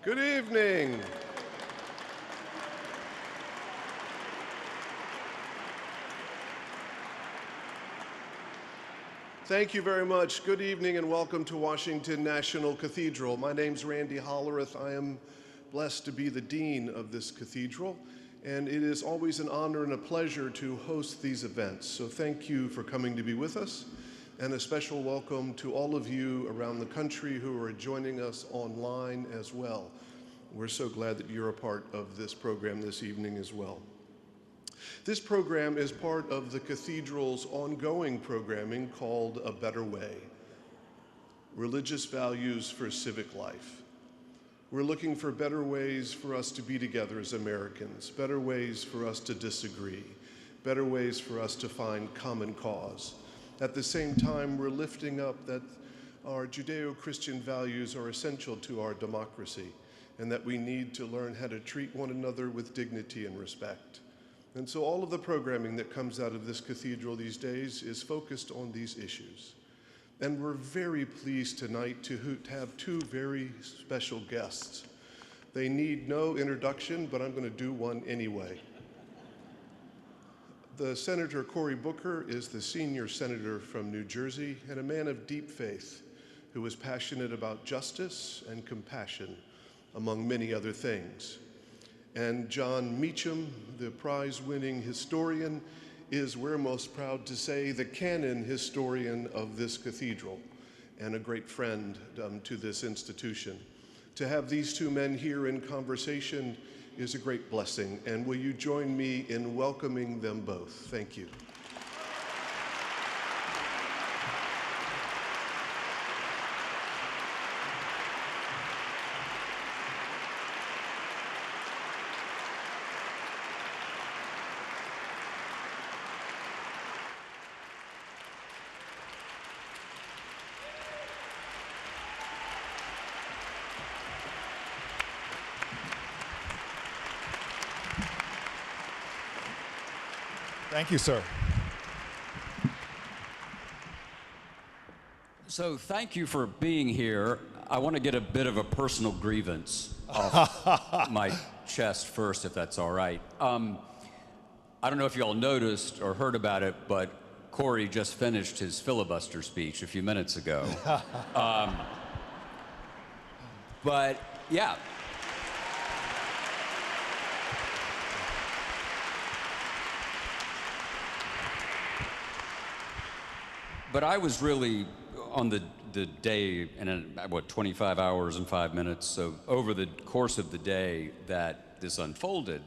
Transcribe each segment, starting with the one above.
Good evening. Thank you very much. Good evening and welcome to Washington National Cathedral. My name's Randy Hollerith. I am blessed to be the dean of this cathedral, and it is always an honor and a pleasure to host these events. So thank you for coming to be with us, and a special welcome to all of you around the country who are joining us online as well. We're so glad that you're a part of this program this evening as well. This program is part of the Cathedral's ongoing programming called A Better Way, Religious Values for Civic Life. We're looking for better ways for us to be together as Americans, better ways for us to disagree, better ways for us to find common cause. At the same time, we're lifting up that our Judeo-Christian values are essential to our democracy and that we need to learn how to treat one another with dignity and respect. And so all of the programming that comes out of this cathedral these days is focused on these issues. And we're very pleased tonight to have two very special guests. They need no introduction, but I'm going to do one anyway. The Senator Cory Booker is the senior senator from New Jersey and a man of deep faith who is passionate about justice and compassion, among many other things. And John Meacham, the prize-winning historian, is, we're most proud to say, the canon historian of this cathedral and a great friend to this institution. To have these two men here in conversation is a great blessing, and will you join me in welcoming them both? Thank you. Thank you, sir. So thank you for being here. I want to get a bit of a personal grievance off my chest first, if that's all right. I don't know if you all noticed or heard about it, but Cory just finished his filibuster speech a few minutes ago. But yeah. But I was really on the day, and 25 hours and 5 minutes, so over the course of the day that this unfolded,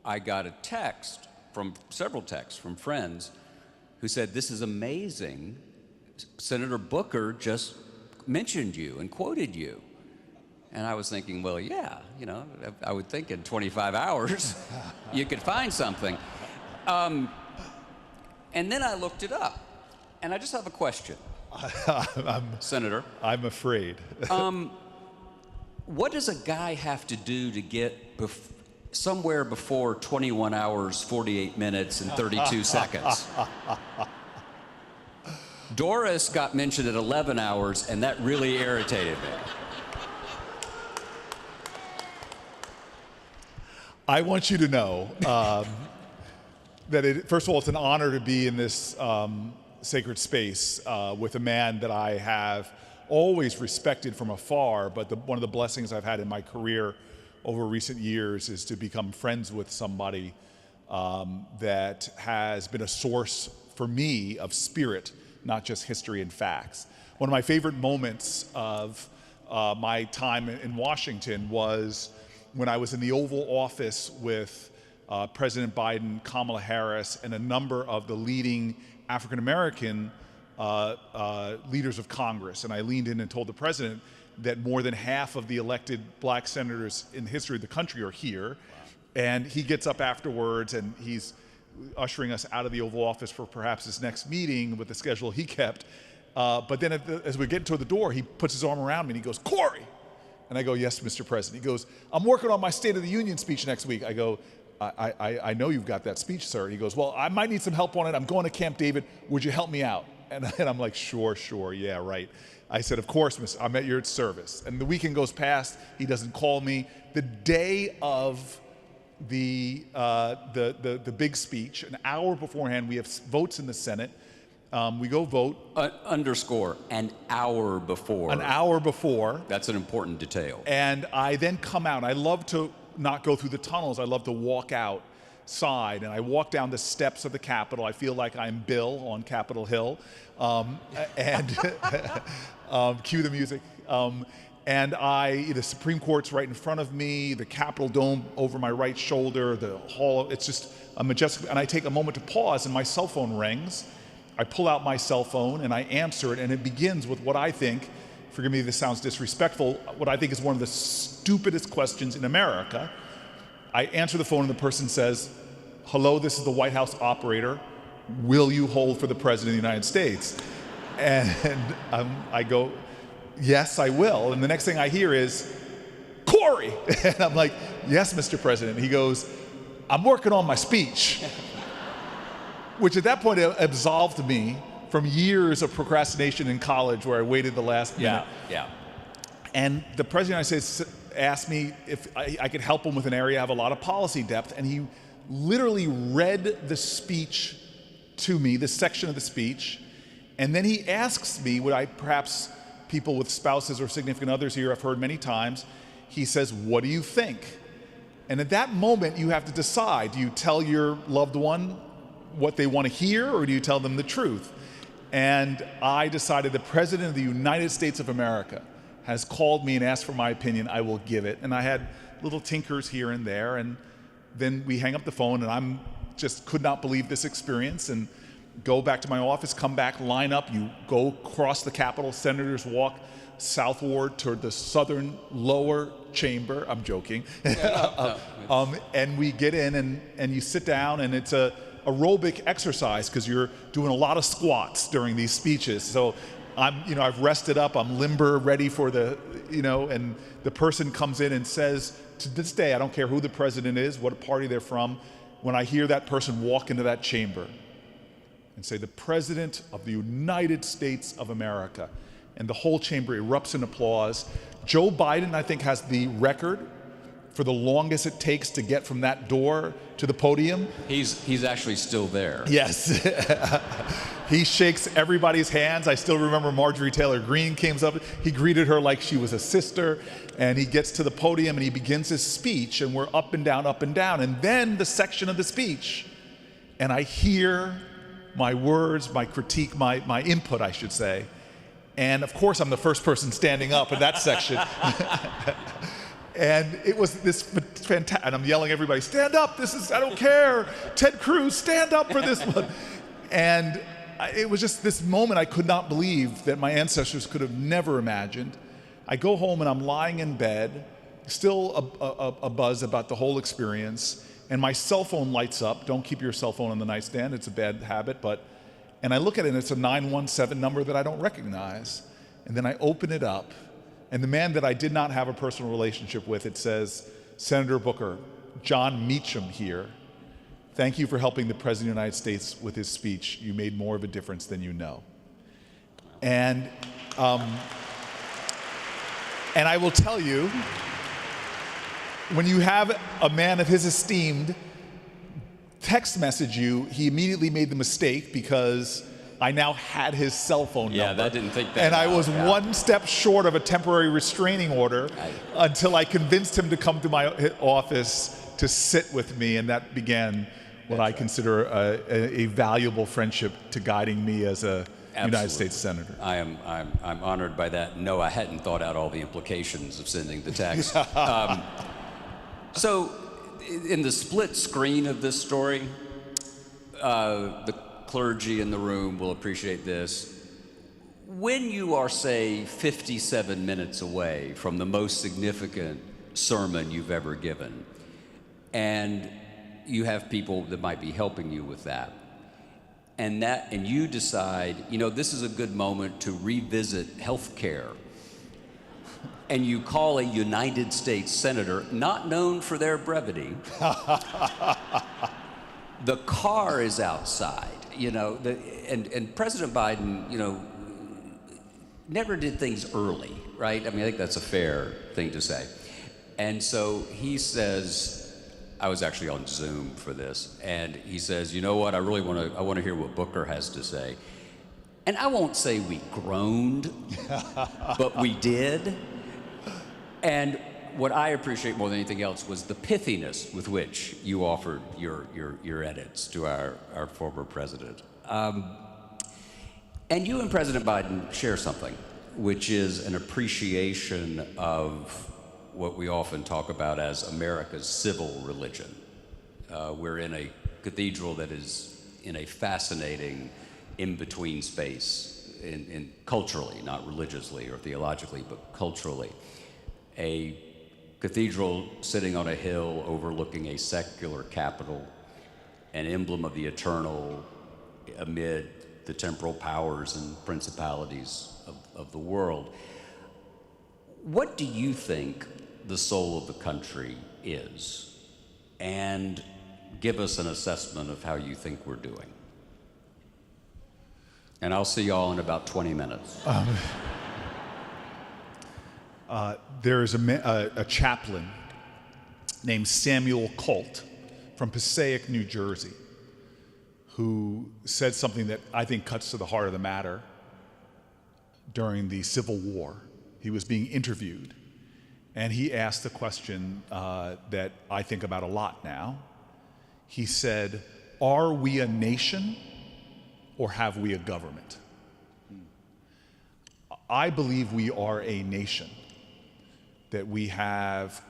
I got a text several texts from friends who said, "This is amazing. Senator Booker just mentioned you and quoted you." And I was thinking, well, yeah, you know, I would think in 25 hours you could find something. And then I looked it up. And I just have a question, Senator. I'm afraid. What does a guy have to do to get somewhere before 21 hours, 48 minutes, and 32 seconds? Doris got mentioned at 11 hours, and that really irritated me. I want you to know that, first of all, it's an honor to be in this sacred space with a man that I have always respected from afar, but one of the blessings I've had in my career over recent years is to become friends with somebody that has been a source for me of spirit, not just history and facts. One of my favorite moments of my time in Washington was when I was in the Oval Office with President Biden, Kamala Harris, and a number of the leading African-American leaders of Congress. And I leaned in and told the president that more than half of the elected black senators in the history of the country are here. Wow. And he gets up afterwards and he's ushering us out of the Oval Office for perhaps his next meeting with the schedule he kept. But then as we get toward the door, he puts his arm around me and he goes, "Cory!" And I go, "Yes, Mr. President." He goes, "I'm working on my State of the Union speech next week." I go, I know you've got that speech, sir. He goes, "Well, I might need some help on it. I'm going to Camp David. Would you help me out?" And I'm like, sure, yeah, right. I said, of course, miss, I'm at your service. And the weekend goes past, he doesn't call me. The day of the big speech, an hour beforehand, we have votes in the Senate. We go vote. Underscore, an hour before. An hour before. That's an important detail. And I then come out. I love to not go through the tunnels. I love to walk outside. And I walk down the steps of the Capitol. I feel like I'm Bill on Capitol Hill. And cue the music. And the Supreme Court's right in front of me, the Capitol Dome over my right shoulder, the hall, it's just a majestic, and I take a moment to pause and my cell phone rings. I pull out my cell phone and I answer it, and it begins with what I think, forgive me if this sounds disrespectful, what I think is one of the stupidest questions in America. I answer the phone and the person says, hello, this is the White House operator. Will you hold for the President of the United States? And I go, yes, I will. And the next thing I hear is, Cory! And I'm like, yes, Mr. President. He goes, I'm working on my speech. Which at that point absolved me from years of procrastination in college where I waited the last minute. Yeah. And the President of the United States asked me if I could help him with an area I have a lot of policy depth. And he literally read the speech to me, this section of the speech. And then he asks me, would I perhaps, people with spouses or significant others here, I've heard many times, he says, what do you think? And at that moment, you have to decide, do you tell your loved one what they want to hear, or do you tell them the truth? And I decided the President of the United States of America has called me and asked for my opinion, I will give it. And I had little tinkers here and there, and then we hang up the phone, and I'm just could not believe this experience, and go back to my office, come back, line up, you go across the Capitol, senators walk southward toward the southern lower chamber, I'm joking, and we get in and you sit down, and it's a aerobic exercise because you're doing a lot of squats during these speeches. So I've rested up, I'm limber, ready for the, and the person comes in and says, to this day, I don't care who the president is, what party they're from, when I hear that person walk into that chamber and say, the President of the United States of America, and the whole chamber erupts in applause. Joe Biden, I think, has the record for the longest it takes to get from that door to the podium. He's actually still there. Yes. He shakes everybody's hands. I still remember Marjorie Taylor Greene came up. He greeted her like she was a sister, and he gets to the podium and he begins his speech, and we're up and down, and then the section of the speech, and I hear my words, my critique, my input, I should say. And of course, I'm the first person standing up in that section. And it was this fantastic, and I'm yelling at everybody, stand up, I don't care. Ted Cruz, stand up for this one. And it was just this moment I could not believe that my ancestors could have never imagined. I go home and I'm lying in bed, still a buzz about the whole experience, and my cell phone lights up. Don't keep your cell phone on the nightstand, it's a bad habit, and I look at it and it's a 917 number that I don't recognize. And then I open it up, and the man that I did not have a personal relationship with, it says, Senator Booker, John Meacham here. Thank you for helping the President of the United States with his speech. You made more of a difference than you know. And I will tell you, when you have a man of his esteem text message you, he immediately made the mistake because I now had his cell phone number. Yeah, that didn't think that. And I was one step short of a temporary restraining order until I convinced him to come to my office to sit with me, and that began what I consider a valuable friendship to guiding me as a United States Senator. I'm honored by that. No, I hadn't thought out all the implications of sending the text. So, in the split screen of this story, the clergy in the room will appreciate this. When you are, say, 57 minutes away from the most significant sermon you've ever given, and you have people that might be helping you with that, and you decide, this is a good moment to revisit health care, and you call a United States senator, not known for their brevity, the car is outside. and President Biden, never did things early, right? I mean, I think that's a fair thing to say. And so he says, I was actually on Zoom for this, and he says, you know what, I want to hear what Booker has to say. And I won't say we groaned, but we did. And what I appreciate more than anything else was the pithiness with which you offered your edits to our former president. And you and President Biden share something, which is an appreciation of what we often talk about as America's civil religion. We're in a cathedral that is in a fascinating in-between space, in culturally, not religiously or theologically, but culturally. A cathedral sitting on a hill overlooking a secular capital, an emblem of the eternal amid the temporal powers and principalities of the world. What do you think the soul of the country is? And give us an assessment of how you think we're doing. And I'll see y'all in about 20 minutes. There's a chaplain named Samuel Colt from Passaic, New Jersey, who said something that I think cuts to the heart of the matter during the Civil War. He was being interviewed, and he asked a question that I think about a lot now. He said, "Are we a nation or have we a government?" I believe we are a nation, that we have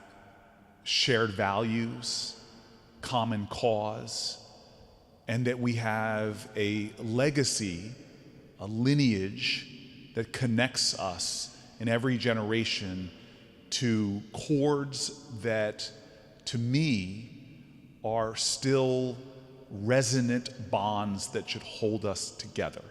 shared values, common cause, and that we have a legacy, a lineage that connects us in every generation to chords that, to me, are still resonant bonds that should hold us together.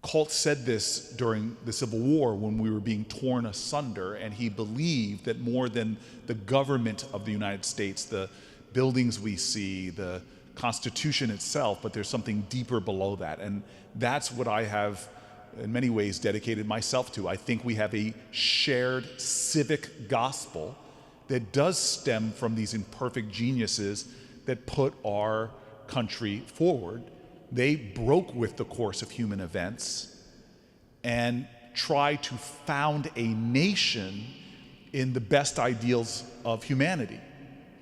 Colt said this during the Civil War when we were being torn asunder, and he believed that more than the government of the United States, the buildings we see, the Constitution itself, but there's something deeper below that. And that's what I have, in many ways, dedicated myself to. I think we have a shared civic gospel that does stem from these imperfect geniuses that put our country forward. They broke with the course of human events and tried to found a nation in the best ideals of humanity.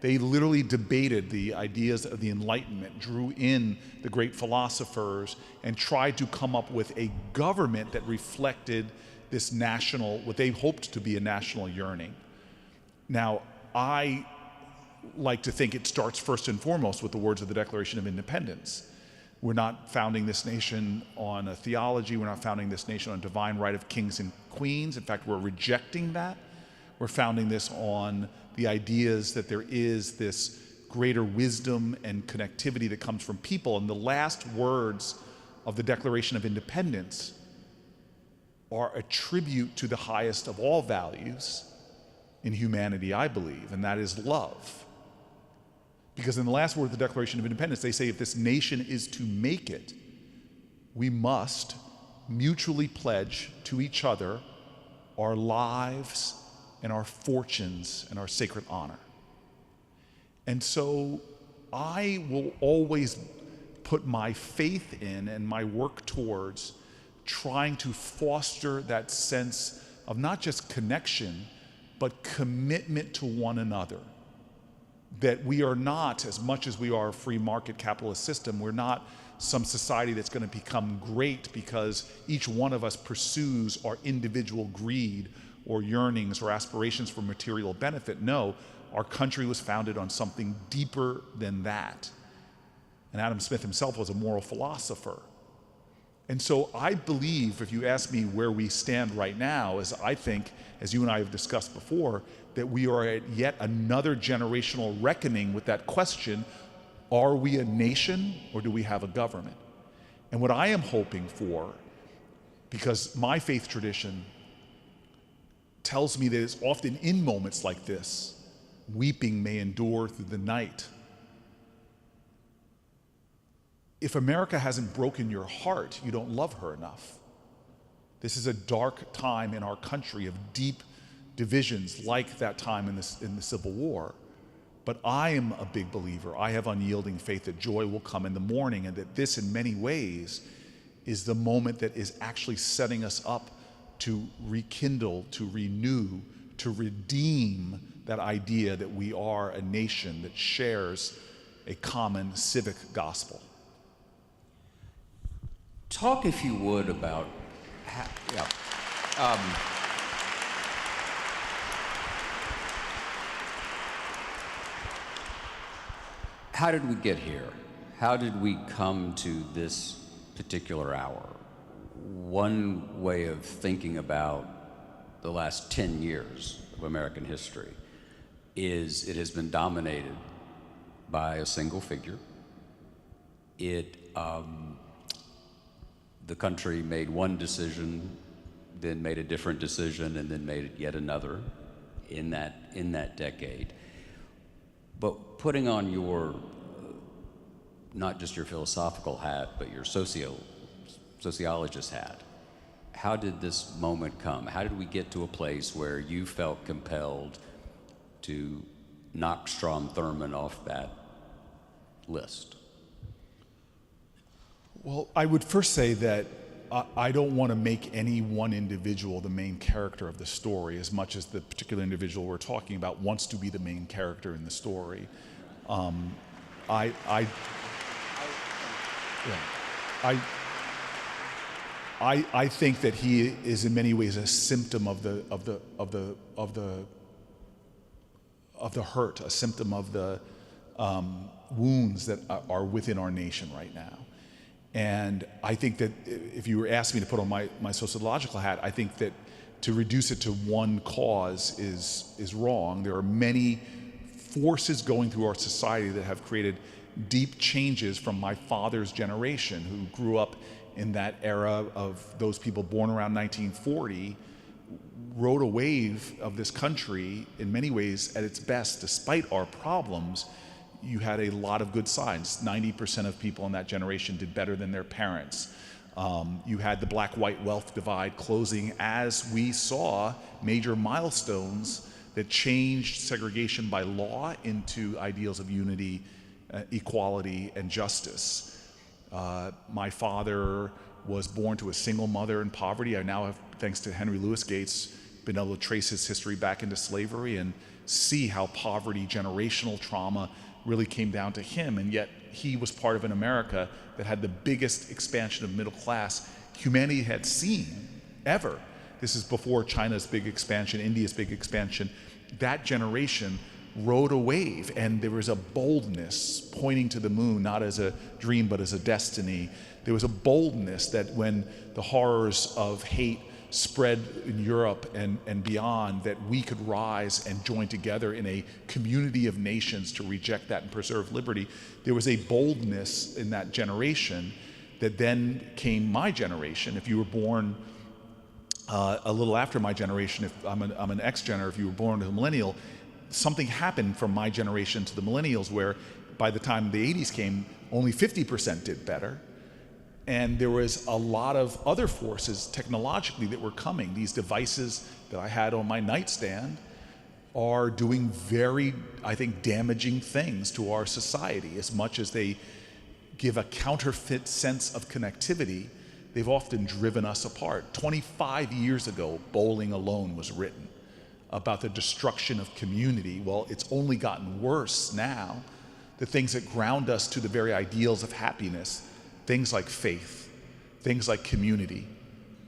They literally debated the ideas of the Enlightenment, drew in the great philosophers, and tried to come up with a government that reflected this national, what they hoped to be a national yearning. Now, I like to think it starts first and foremost with the words of the Declaration of Independence. We're not founding this nation on a theology. We're not founding this nation on divine right of kings and queens. In fact, we're rejecting that. We're founding this on the ideas that there is this greater wisdom and connectivity that comes from people. And the last words of the Declaration of Independence are a tribute to the highest of all values in humanity, I believe, and that is love. Because in the last word of the Declaration of Independence, they say if this nation is to make it, we must mutually pledge to each other our lives and our fortunes and our sacred honor. And so I will always put my faith in and my work towards trying to foster that sense of not just connection, but commitment to one another. That we are not, as much as we are a free market capitalist system, we're not some society that's going to become great because each one of us pursues our individual greed or yearnings or aspirations for material benefit. No, our country was founded on something deeper than that. And Adam Smith himself was a moral philosopher. And so I believe, if you ask me where we stand right now, is I think, as you and I have discussed before, that we are at yet another generational reckoning with that question, are we a nation or do we have a government? And what I am hoping for, because my faith tradition tells me that it's often in moments like this, weeping may endure through the night, if America hasn't broken your heart, you don't love her enough. This is a dark time in our country of deep divisions like that time in the Civil War. But I am a big believer. I have unyielding faith that joy will come in the morning, and that this, in many ways, is the moment that is actually setting us up to rekindle, to renew, to redeem that idea that we are a nation that shares a common civic gospel. Talk, if you would, about how did we get here? How did we come to this particular hour? One way of thinking about the last 10 years of American history is it has been dominated by a single figure. The country made one decision, then made a different decision, and then made yet another in that decade. But putting on your, not just your philosophical hat, but your sociologist hat, how did this moment come? How did we get to a place where you felt compelled to knock Strom Thurmond off that list? Well, I would first say that I don't want to make any one individual the main character of the story as much as the particular individual we're talking about wants to be the main character in the story. I think that he is in many ways a symptom of the hurt, a symptom of the wounds that are within our nation right now. And I think that if you were asking me to put on my sociological hat, I think that to reduce it to one cause is wrong. There are many forces going through our society that have created deep changes from my father's generation, who grew up in that era of those people born around 1940, rode a wave of this country in many ways at its best. Despite our problems, you had a lot of good signs. 90% of people in that generation did better than their parents. You had the black-white wealth divide closing as we saw major milestones that changed segregation by law into ideals of unity, equality, and justice. My father was born to a single mother in poverty. I now have, thanks to Henry Louis Gates, been able to trace his history back into slavery and see how poverty, generational trauma, really came down to him, and yet he was part of an America that had the biggest expansion of middle class humanity had seen ever. This is before China's big expansion, India's big expansion. That generation rode a wave, and there was a boldness pointing to the moon, not as a dream, but as a destiny. There was a boldness that when the horrors of hate spread in Europe and beyond, that we could rise and join together in a community of nations to reject that and preserve liberty. There was a boldness in that generation that then came my generation. If you were born a little after my generation, if I'm an X-gener, if you were born as a millennial, something happened from my generation to the millennials where by the time the 80s came, only 50% did better. And there was a lot of other forces technologically that were coming. These devices that I had on my nightstand are doing very, I think, damaging things to our society. As much as they give a counterfeit sense of connectivity, they've often driven us apart. 25 years ago, Bowling Alone was written about the destruction of community. Well, it's only gotten worse now. The things that ground us to the very ideals of happiness, things like faith, things like community,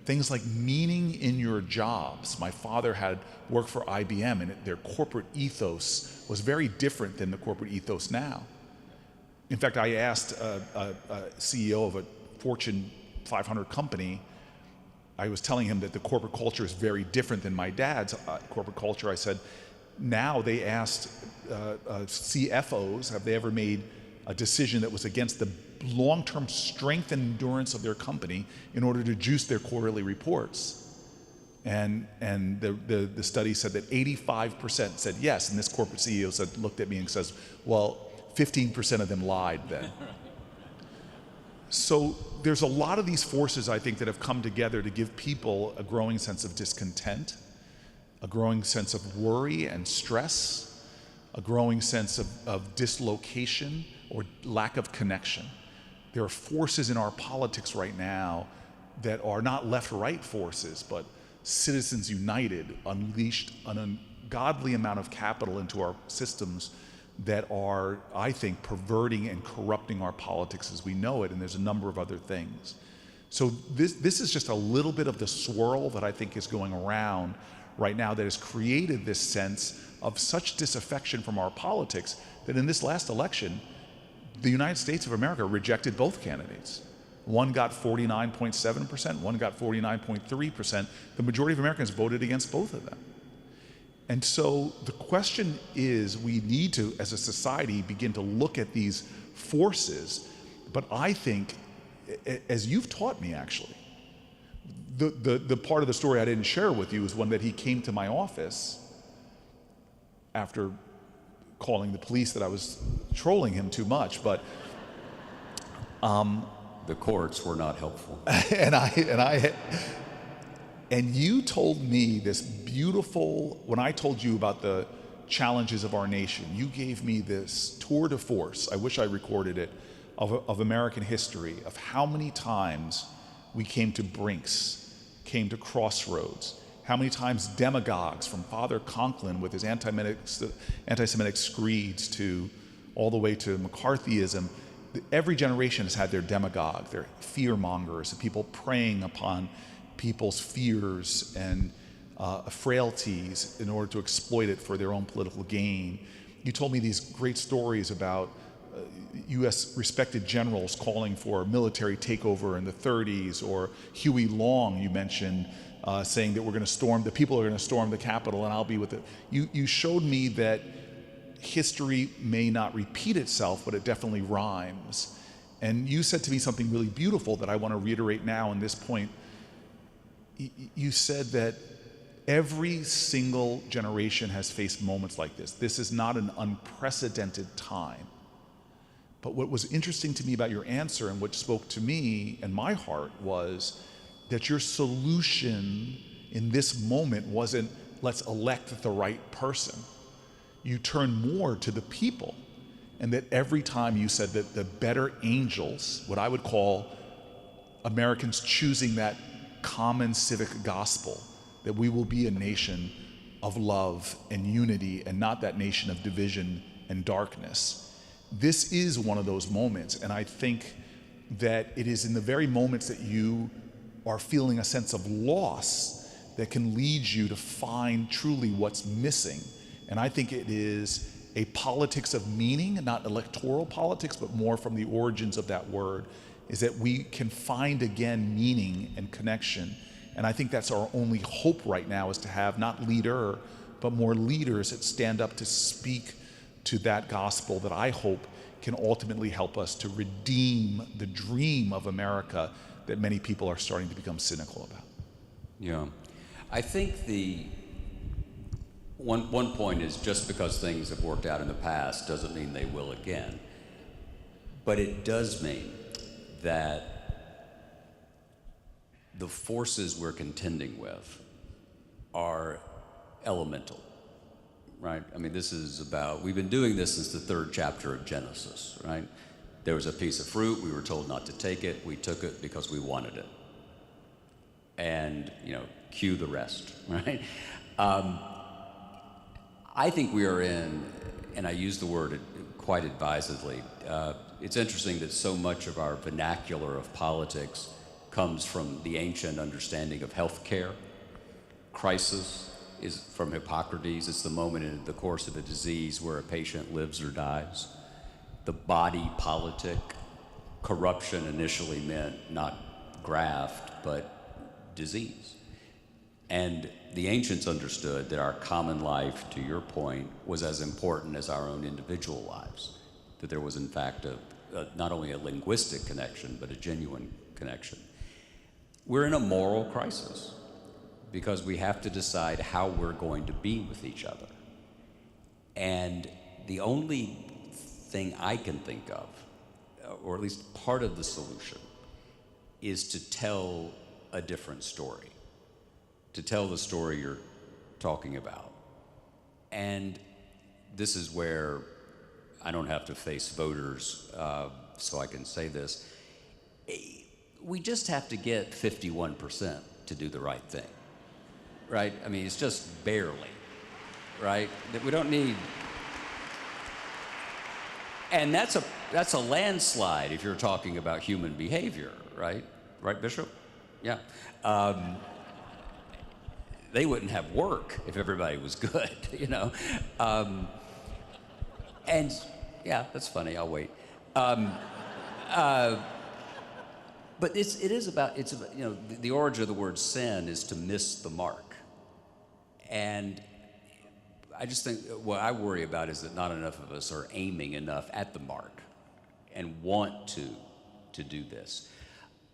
things like meaning in your jobs. My father had worked for IBM, and their corporate ethos was very different than the corporate ethos now. In fact, I asked a CEO of a Fortune 500 company, I was telling him that the corporate culture is very different than my dad's corporate culture. I said, now they asked CFOs, have they ever made a decision that was against the long-term strength and endurance of their company in order to juice their quarterly reports? And the study said that 85% said yes, and this corporate CEO looked at me and says, well, 15% of them lied then. So there's a lot of these forces, I think, that have come together to give people a growing sense of discontent, a growing sense of worry and stress, a growing sense of dislocation or lack of connection. There are forces in our politics right now that are not left-right forces, but citizens united, unleashed an ungodly amount of capital into our systems that are, I think, perverting and corrupting our politics as we know it, and there's a number of other things. So this is just a little bit of the swirl that I think is going around right now that has created this sense of such disaffection from our politics that in this last election, the United States of America rejected both candidates. One got 49.7%, one got 49.3%. The majority of Americans voted against both of them. And so the question is, we need to, as a society, begin to look at these forces. But I think, as you've taught me actually, the part of the story I didn't share with you is one that he came to my office after calling the police that I was trolling him too much, but The courts were not helpful. and you told me this beautiful, when I told you about the challenges of our nation, you gave me this tour de force, I wish I recorded it, of American history, of how many times we came to brinks, came to crossroads, how many times demagogues from Father Conklin with his anti-Semitic screeds to all the way to McCarthyism. Every generation has had their demagogue, their fear mongers, the people preying upon people's fears and frailties in order to exploit it for their own political gain. You told me these great stories about U.S. respected generals calling for military takeover in the 30s, or Huey Long, you mentioned, saying that the people are going to storm the Capitol and I'll be with it. You showed me that history may not repeat itself, but it definitely rhymes. And you said to me something really beautiful that I want to reiterate now in this point. You said that every single generation has faced moments like this. This is not an unprecedented time. But what was interesting to me about your answer and what spoke to me and my heart was that your solution in this moment wasn't, let's elect the right person. You turn more to the people, and that every time you said that the better angels, what I would call Americans choosing that common civic gospel, that we will be a nation of love and unity and not that nation of division and darkness. This is one of those moments, and I think that it is in the very moments that you are feeling a sense of loss that can lead you to find truly what's missing. And I think it is a politics of meaning, not electoral politics, but more from the origins of that word, is that we can find again meaning and connection. And I think that's our only hope right now, is to have not leader, but more leaders that stand up to speak to that gospel that I hope can ultimately help us to redeem the dream of America that many people are starting to become cynical about. Yeah. I think the one point is, just because things have worked out in the past doesn't mean they will again. But it does mean that the forces we're contending with are elemental, right? I mean, this is about, we've been doing this since the 3rd chapter of Genesis, right? There was a piece of fruit, we were told not to take it, we took it because we wanted it. And, cue the rest, right? I think we are in, and I use the word quite advisedly, it's interesting that so much of our vernacular of politics comes from the ancient understanding of healthcare. Crisis is from Hippocrates. It's the moment in the course of a disease where a patient lives or dies. The body politic, corruption initially meant not graft, but disease. And the ancients understood that our common life, to your point, was as important as our own individual lives. That there was, in fact, not only a linguistic connection, but a genuine connection. We're in a moral crisis because we have to decide how we're going to be with each other. And the only thing I can think of or at least part of the solution, is to tell a different story, to tell the story you're talking about. And this is where I don't have to face voters, so I can say this. We just have to get 51% to do the right thing, right? I mean, it's just barely, right? That we don't need. And that's a landslide if you're talking about human behavior, right? Right, Bishop? Yeah. They wouldn't have work if everybody was good, you know? And yeah, that's funny, I'll wait. But it's about, you know, the origin of the word sin is to miss the mark. And I just think what I worry about is that not enough of us are aiming enough at the mark and want to do this.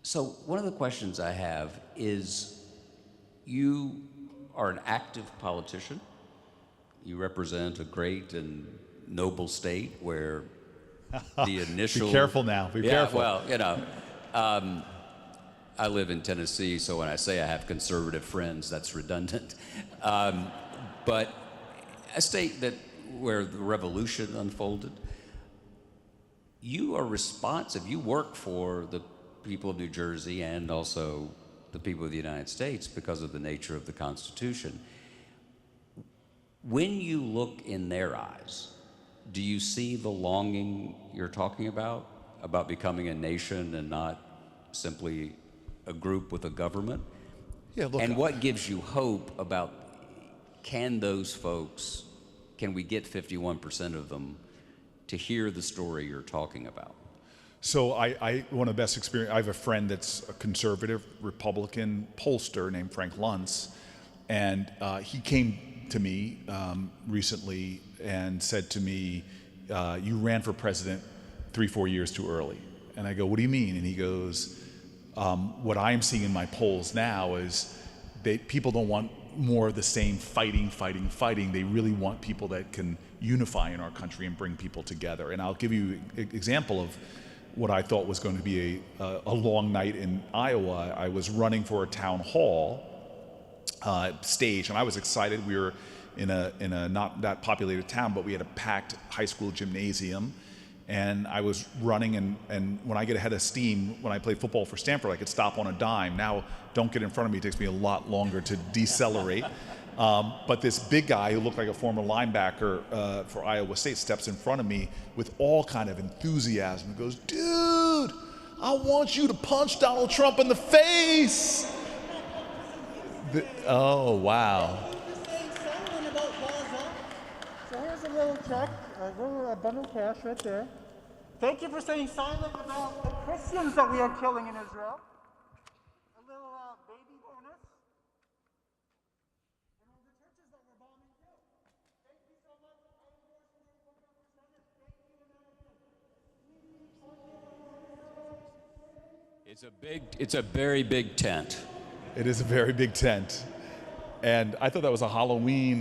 So one of the questions I have is, you are an active politician. You represent a great and noble state where the initial... Be careful now, be careful. Well, you know, I live in Tennessee, so when I say I have conservative friends, that's redundant. But a state where the revolution unfolded, you are responsive. You work for the people of New Jersey and also the people of the United States because of the nature of the Constitution. When you look in their eyes, do you see the longing you're talking about becoming a nation and not simply a group with a government? Yeah, look, and what gives you hope about, can we get 51% of them to hear the story you're talking about? So one of the best experience, I have a friend that's a conservative Republican pollster named Frank Luntz, and he came to me recently and said to me, you ran for president 3-4 years too early. And I go, what do you mean? And he goes, what I'm seeing in my polls now is people don't want more of the same fighting. They really want people that can unify in our country and bring people together. And I'll give you an example of what I thought was going to be a long night in Iowa. I was running for a town hall stage, and I was excited. We were in a not that populated town, but we had a packed high school gymnasium, and I was running, and when I get ahead of steam, when I played football for Stanford, I could stop on a dime. Now, don't get in front of me. It takes me a lot longer to decelerate. But this big guy who looked like a former linebacker for Iowa State steps in front of me with all kind of enthusiasm and goes, dude, I want you to punch Donald Trump in the face. Oh, wow. So here's a little check, a bundle of cash right there. Thank you for staying silent about the Christians that we are killing in Israel. A little baby bonus. And all the churches that we're bombing too. Thank you so much. I endorse you for your percentage. Thank you, American. It's a very big tent. It is a very big tent. And I thought that was a Halloween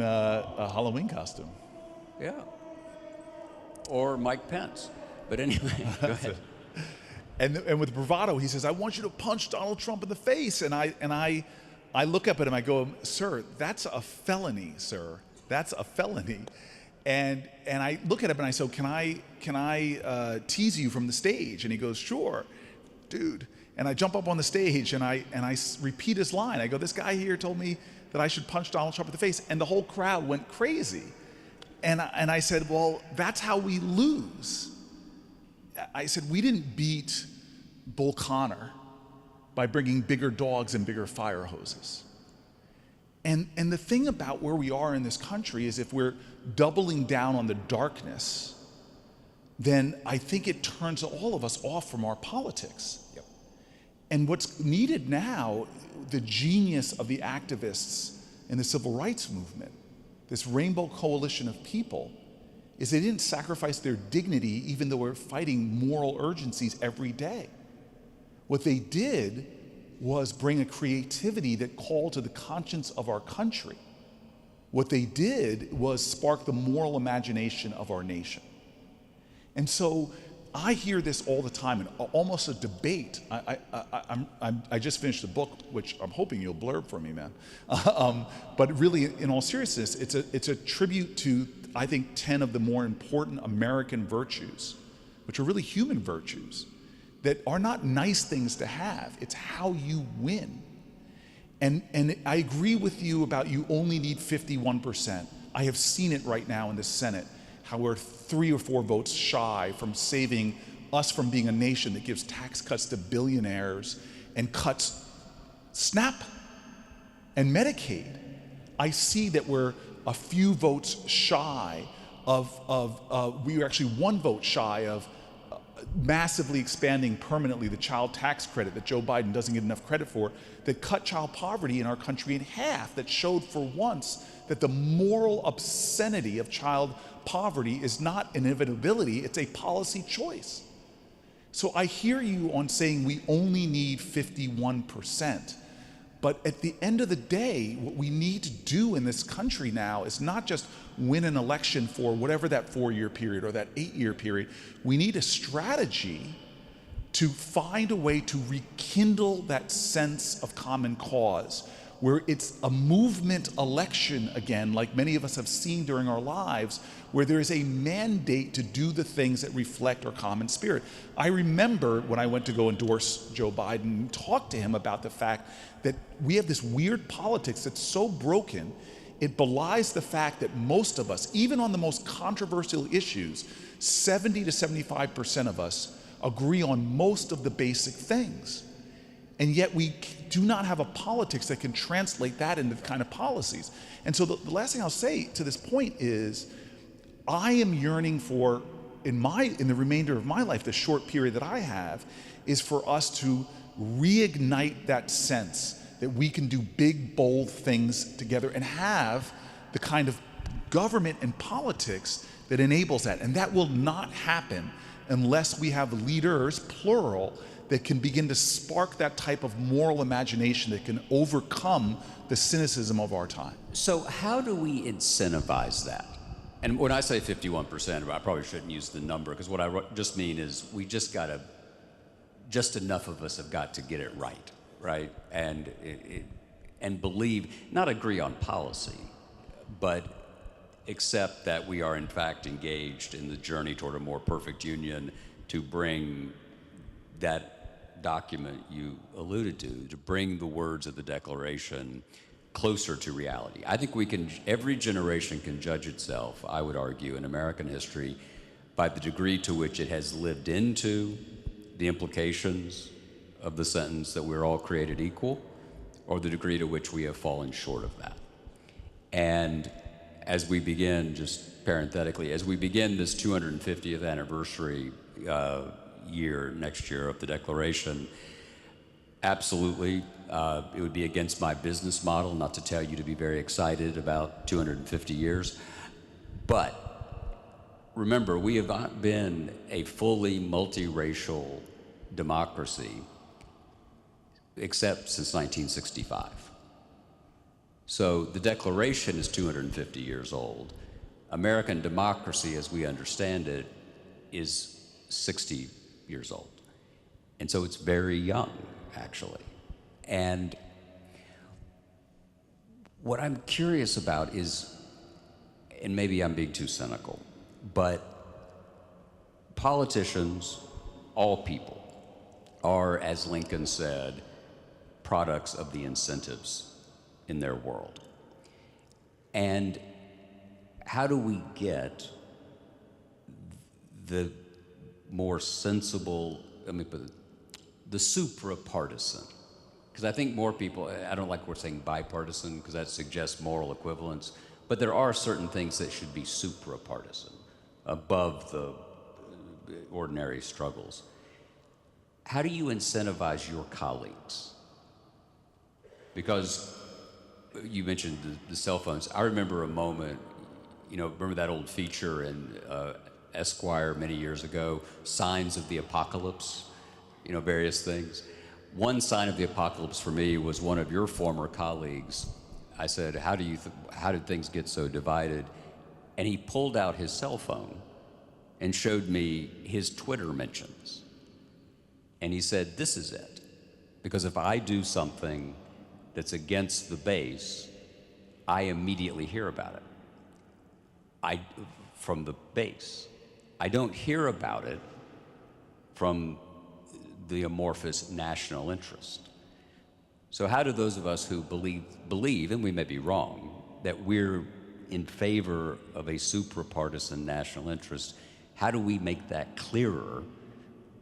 costume. Yeah. Or Mike Pence. But anyway, go ahead. And with bravado, he says, I want you to punch Donald Trump in the face. And I look up at him, I go, sir, that's a felony, sir. That's a felony. And I look at him and I say, can I tease you from the stage? And he goes, sure, dude. And I jump up on the stage and I repeat his line. I go, this guy here told me that I should punch Donald Trump in the face. And the whole crowd went crazy. And I said, well, that's how we lose. I said, we didn't beat Bull Connor by bringing bigger dogs and bigger fire hoses. And the thing about where we are in this country is if we're doubling down on the darkness, then I think it turns all of us off from our politics. Yep. And what's needed now, the genius of the activists in the civil rights movement, this rainbow coalition of people, is they didn't sacrifice their dignity even though we're fighting moral urgencies every day. What they did was bring a creativity that called to the conscience of our country. What they did was spark the moral imagination of our nation. And so I hear this all the time, and almost a debate. I just finished a book, which I'm hoping you'll blurb for me, man. But really, in all seriousness, it's a tribute to, I think, 10 of the more important American virtues, which are really human virtues, that are not nice things to have. It's how you win. And I agree with you about you only need 51%. I have seen it right now in the Senate, how we're 3 or 4 votes shy from saving us from being a nation that gives tax cuts to billionaires and cuts SNAP and Medicaid. I see that we're a few votes shy we are actually 1 vote shy of massively expanding permanently the child tax credit that Joe Biden doesn't get enough credit for, that cut child poverty in our country in half, that showed for once that the moral obscenity of child poverty is not an inevitability, it's a policy choice. So I hear you on saying we only need 51%. But at the end of the day, what we need to do in this country now is not just win an election for whatever that 4-year period or that 8-year period. We need a strategy to find a way to rekindle that sense of common cause, where it's a movement election again, like many of us have seen during our lives, where there is a mandate to do the things that reflect our common spirit. I remember when I went to go endorse Joe Biden and talk to him about the fact that we have this weird politics that's so broken, it belies the fact that most of us, even on the most controversial issues, 70 to 75% of us agree on most of the basic things. And yet we do not have a politics that can translate that into the kind of policies. And so the last thing I'll say to this point is, I am yearning for, in the remainder of my life, the short period that I have, is for us to reignite that sense that we can do big, bold things together and have the kind of government and politics that enables that. And that will not happen unless we have leaders, plural, that can begin to spark that type of moral imagination that can overcome the cynicism of our time. So how do we incentivize that? And when I say 51%, I probably shouldn't use the number, because what I just mean is we just enough of us have got to get it right? And believe, not agree on policy, but accept that we are in fact engaged in the journey toward a more perfect union, to bring that document you alluded to bring the words of the Declaration closer to reality. I think every generation can judge itself, I would argue, in American history by the degree to which it has lived into the implications of the sentence that we're all created equal, or the degree to which we have fallen short of that. And as we begin, just parenthetically, as we begin this 250th anniversary year next year of the Declaration, absolutely, it would be against my business model not to tell you to be very excited about 250 years. But remember, we have not been a fully multiracial democracy except since 1965. So the Declaration is 250 years old. American democracy, as we understand it, is 60 years old. And so it's very young, actually. And what I'm curious about is, and maybe I'm being too cynical, but politicians, all people, are, as Lincoln said, products of the incentives in their world. And how do we get the more sensible, the supra-partisan? Because I think more people, I don't like we're saying bipartisan, because that suggests moral equivalence, but there are certain things that should be supra-partisan, above the ordinary struggles. How do you incentivize your colleagues? Because you mentioned the cell phones. I remember a moment, remember that old feature in Esquire many years ago, signs of the apocalypse, various things. One sign of the apocalypse for me was one of your former colleagues. I said, how did things get so divided? And he pulled out his cell phone and showed me his Twitter mentions. And he said, this is it. Because if I do something that's against the base, I immediately hear about it. From the base. I don't hear about it from the amorphous national interest. So how do those of us who believe, and we may be wrong, that we're in favor of a suprapartisan national interest, how do we make that clearer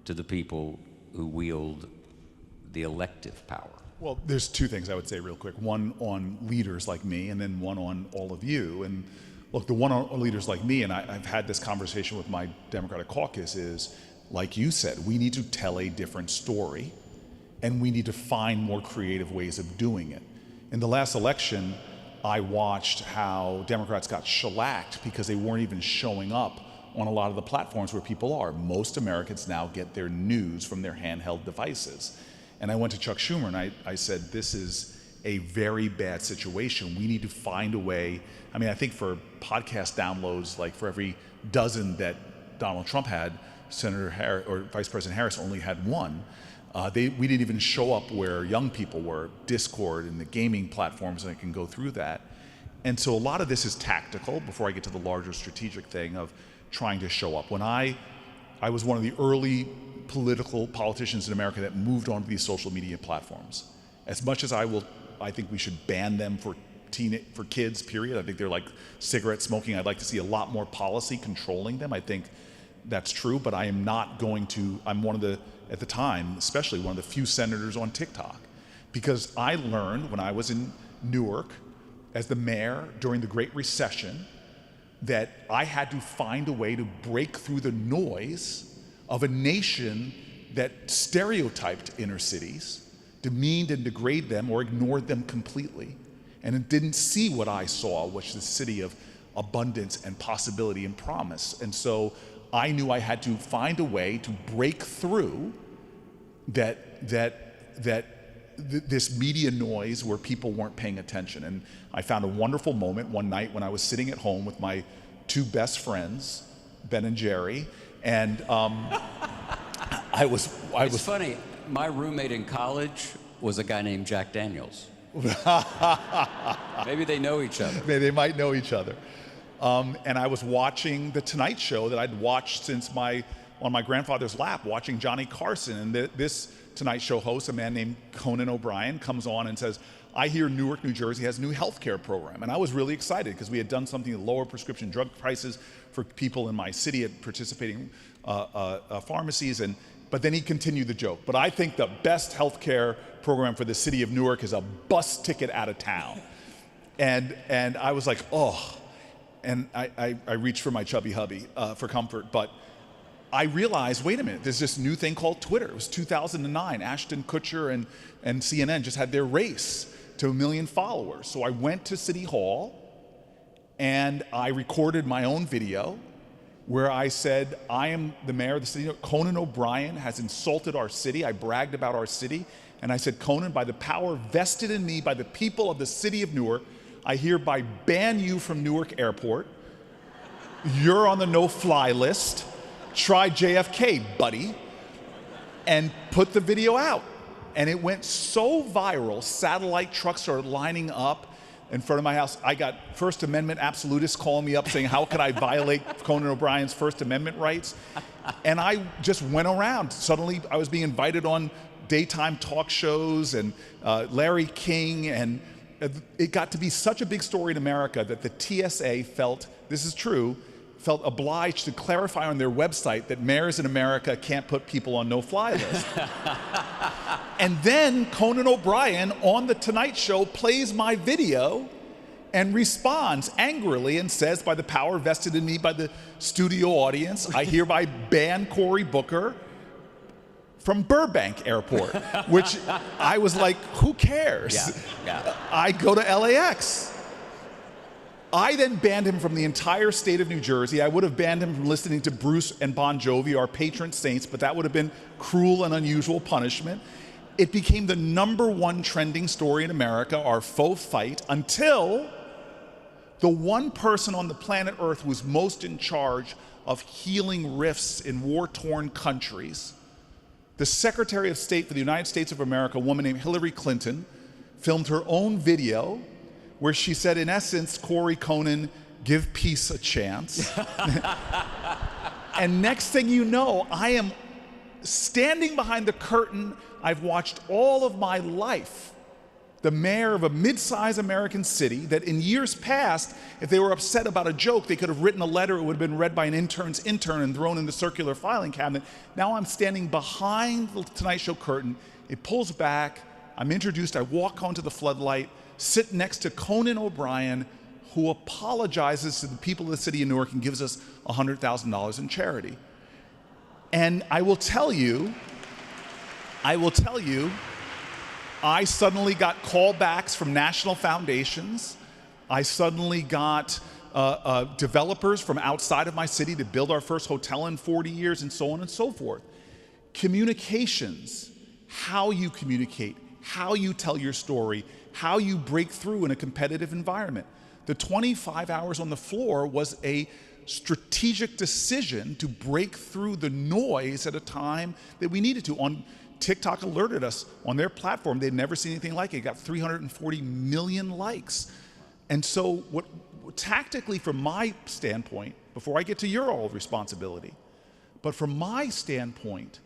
to the people who wield the elective power? Well, there's two things I would say real quick. One on leaders like me, and then one on all of you. And look, the one on leaders like me, and I've had this conversation with my Democratic caucus, is, like you said, we need to tell a different story, and we need to find more creative ways of doing it. In the last election, I watched how Democrats got shellacked because they weren't even showing up on a lot of the platforms where people are. Most Americans now get their news from their handheld devices. And I went to Chuck Schumer and I said, this is a very bad situation. We need to find a way. I mean, I think for podcast downloads, like for every dozen that Donald Trump had, Senator Harris or Vice President Harris only had one. We didn't even show up where young people were, Discord and the gaming platforms, and I can go through that. And so a lot of this is tactical before I get to the larger strategic thing of trying to show up. When I was one of the early politicians in America that moved onto these social media platforms. As much as I think we should ban them for kids, period. I think they're like cigarette smoking. I'd like to see a lot more policy controlling them. I think that's true, but I am not going to, I'm one of the, at the time, especially one of the few senators on TikTok, because I learned when I was in Newark as the mayor during the Great Recession that I had to find a way to break through the noise of a nation that stereotyped inner cities, demeaned and degraded them or ignored them completely, and it didn't see what I saw, which is the city of abundance and possibility and promise. And so I knew I had to find a way to break through this media noise where people weren't paying attention. And I found a wonderful moment one night when I was sitting at home with my two best friends, Ben and Jerry, and It's funny. My roommate in college was a guy named Jack Daniels. Maybe they know each other. They might know each other. And I was watching The Tonight Show that I'd watched since on my grandfather's lap, watching Johnny Carson. And this Tonight Show host, a man named Conan O'Brien, comes on and says, I hear Newark, New Jersey has a new healthcare program. And I was really excited because we had done something to lower prescription drug prices for people in my city at participating pharmacies. But then he continued the joke. But I think the best healthcare program for the city of Newark is a bus ticket out of town. And I was like, oh. And I reached for my chubby hubby for comfort. But I realized, wait a minute, there's this new thing called Twitter. It was 2009. Ashton Kutcher and CNN just had their race to 1 million followers. So I went to City Hall and I recorded my own video where I said, I am the mayor of the city. Conan O'Brien has insulted our city. I bragged about our city. And I said, Conan, by the power vested in me by the people of the city of Newark, I hereby ban you from Newark Airport. You're on the no-fly list. Try JFK, buddy. And put the video out. And it went so viral, satellite trucks started lining up in front of my house. I got First Amendment absolutists calling me up saying, how could I violate Conan O'Brien's First Amendment rights? And I just went around. Suddenly I was being invited on daytime talk shows and Larry King, and it got to be such a big story in America that the TSA felt, this is true, felt obliged to clarify on their website that mayors in America can't put people on no-fly lists. And then Conan O'Brien on The Tonight Show plays my video and responds angrily and says, by the power vested in me by the studio audience, I hereby ban Cory Booker from Burbank Airport, which I was like, who cares? Yeah. I go to LAX. I then banned him from the entire state of New Jersey. I would have banned him from listening to Bruce and Bon Jovi, our patron saints, but that would have been cruel and unusual punishment. It became the #1 trending story in America, our faux fight, until the one person on the planet Earth who was most in charge of healing rifts in war-torn countries, the Secretary of State for the United States of America, a woman named Hillary Clinton, filmed her own video where she said, in essence, Cory, Conan, give peace a chance. And next thing you know, I am standing behind the curtain I've watched all of my life. The mayor of a mid-sized American city that in years past, if they were upset about a joke, they could have written a letter, it would have been read by an intern's intern and thrown in the circular filing cabinet. Now I'm standing behind the Tonight Show curtain, it pulls back, I'm introduced, I walk onto the floodlight, sit next to Conan O'Brien, who apologizes to the people of the city of Newark and gives us $100,000 in charity. And I will tell you, I suddenly got callbacks from national foundations. I suddenly got developers from outside of my city to build our first hotel in 40 years and so on and so forth. Communications, how you communicate, how you tell your story, how you break through in a competitive environment. The 25 hours on the floor was a strategic decision to break through the noise at a time that we needed to. TikTok alerted us on their platform, they'd never seen anything like it. It got 340 million likes. And so tactically from my standpoint, before I get to your all responsibility, but from my standpoint,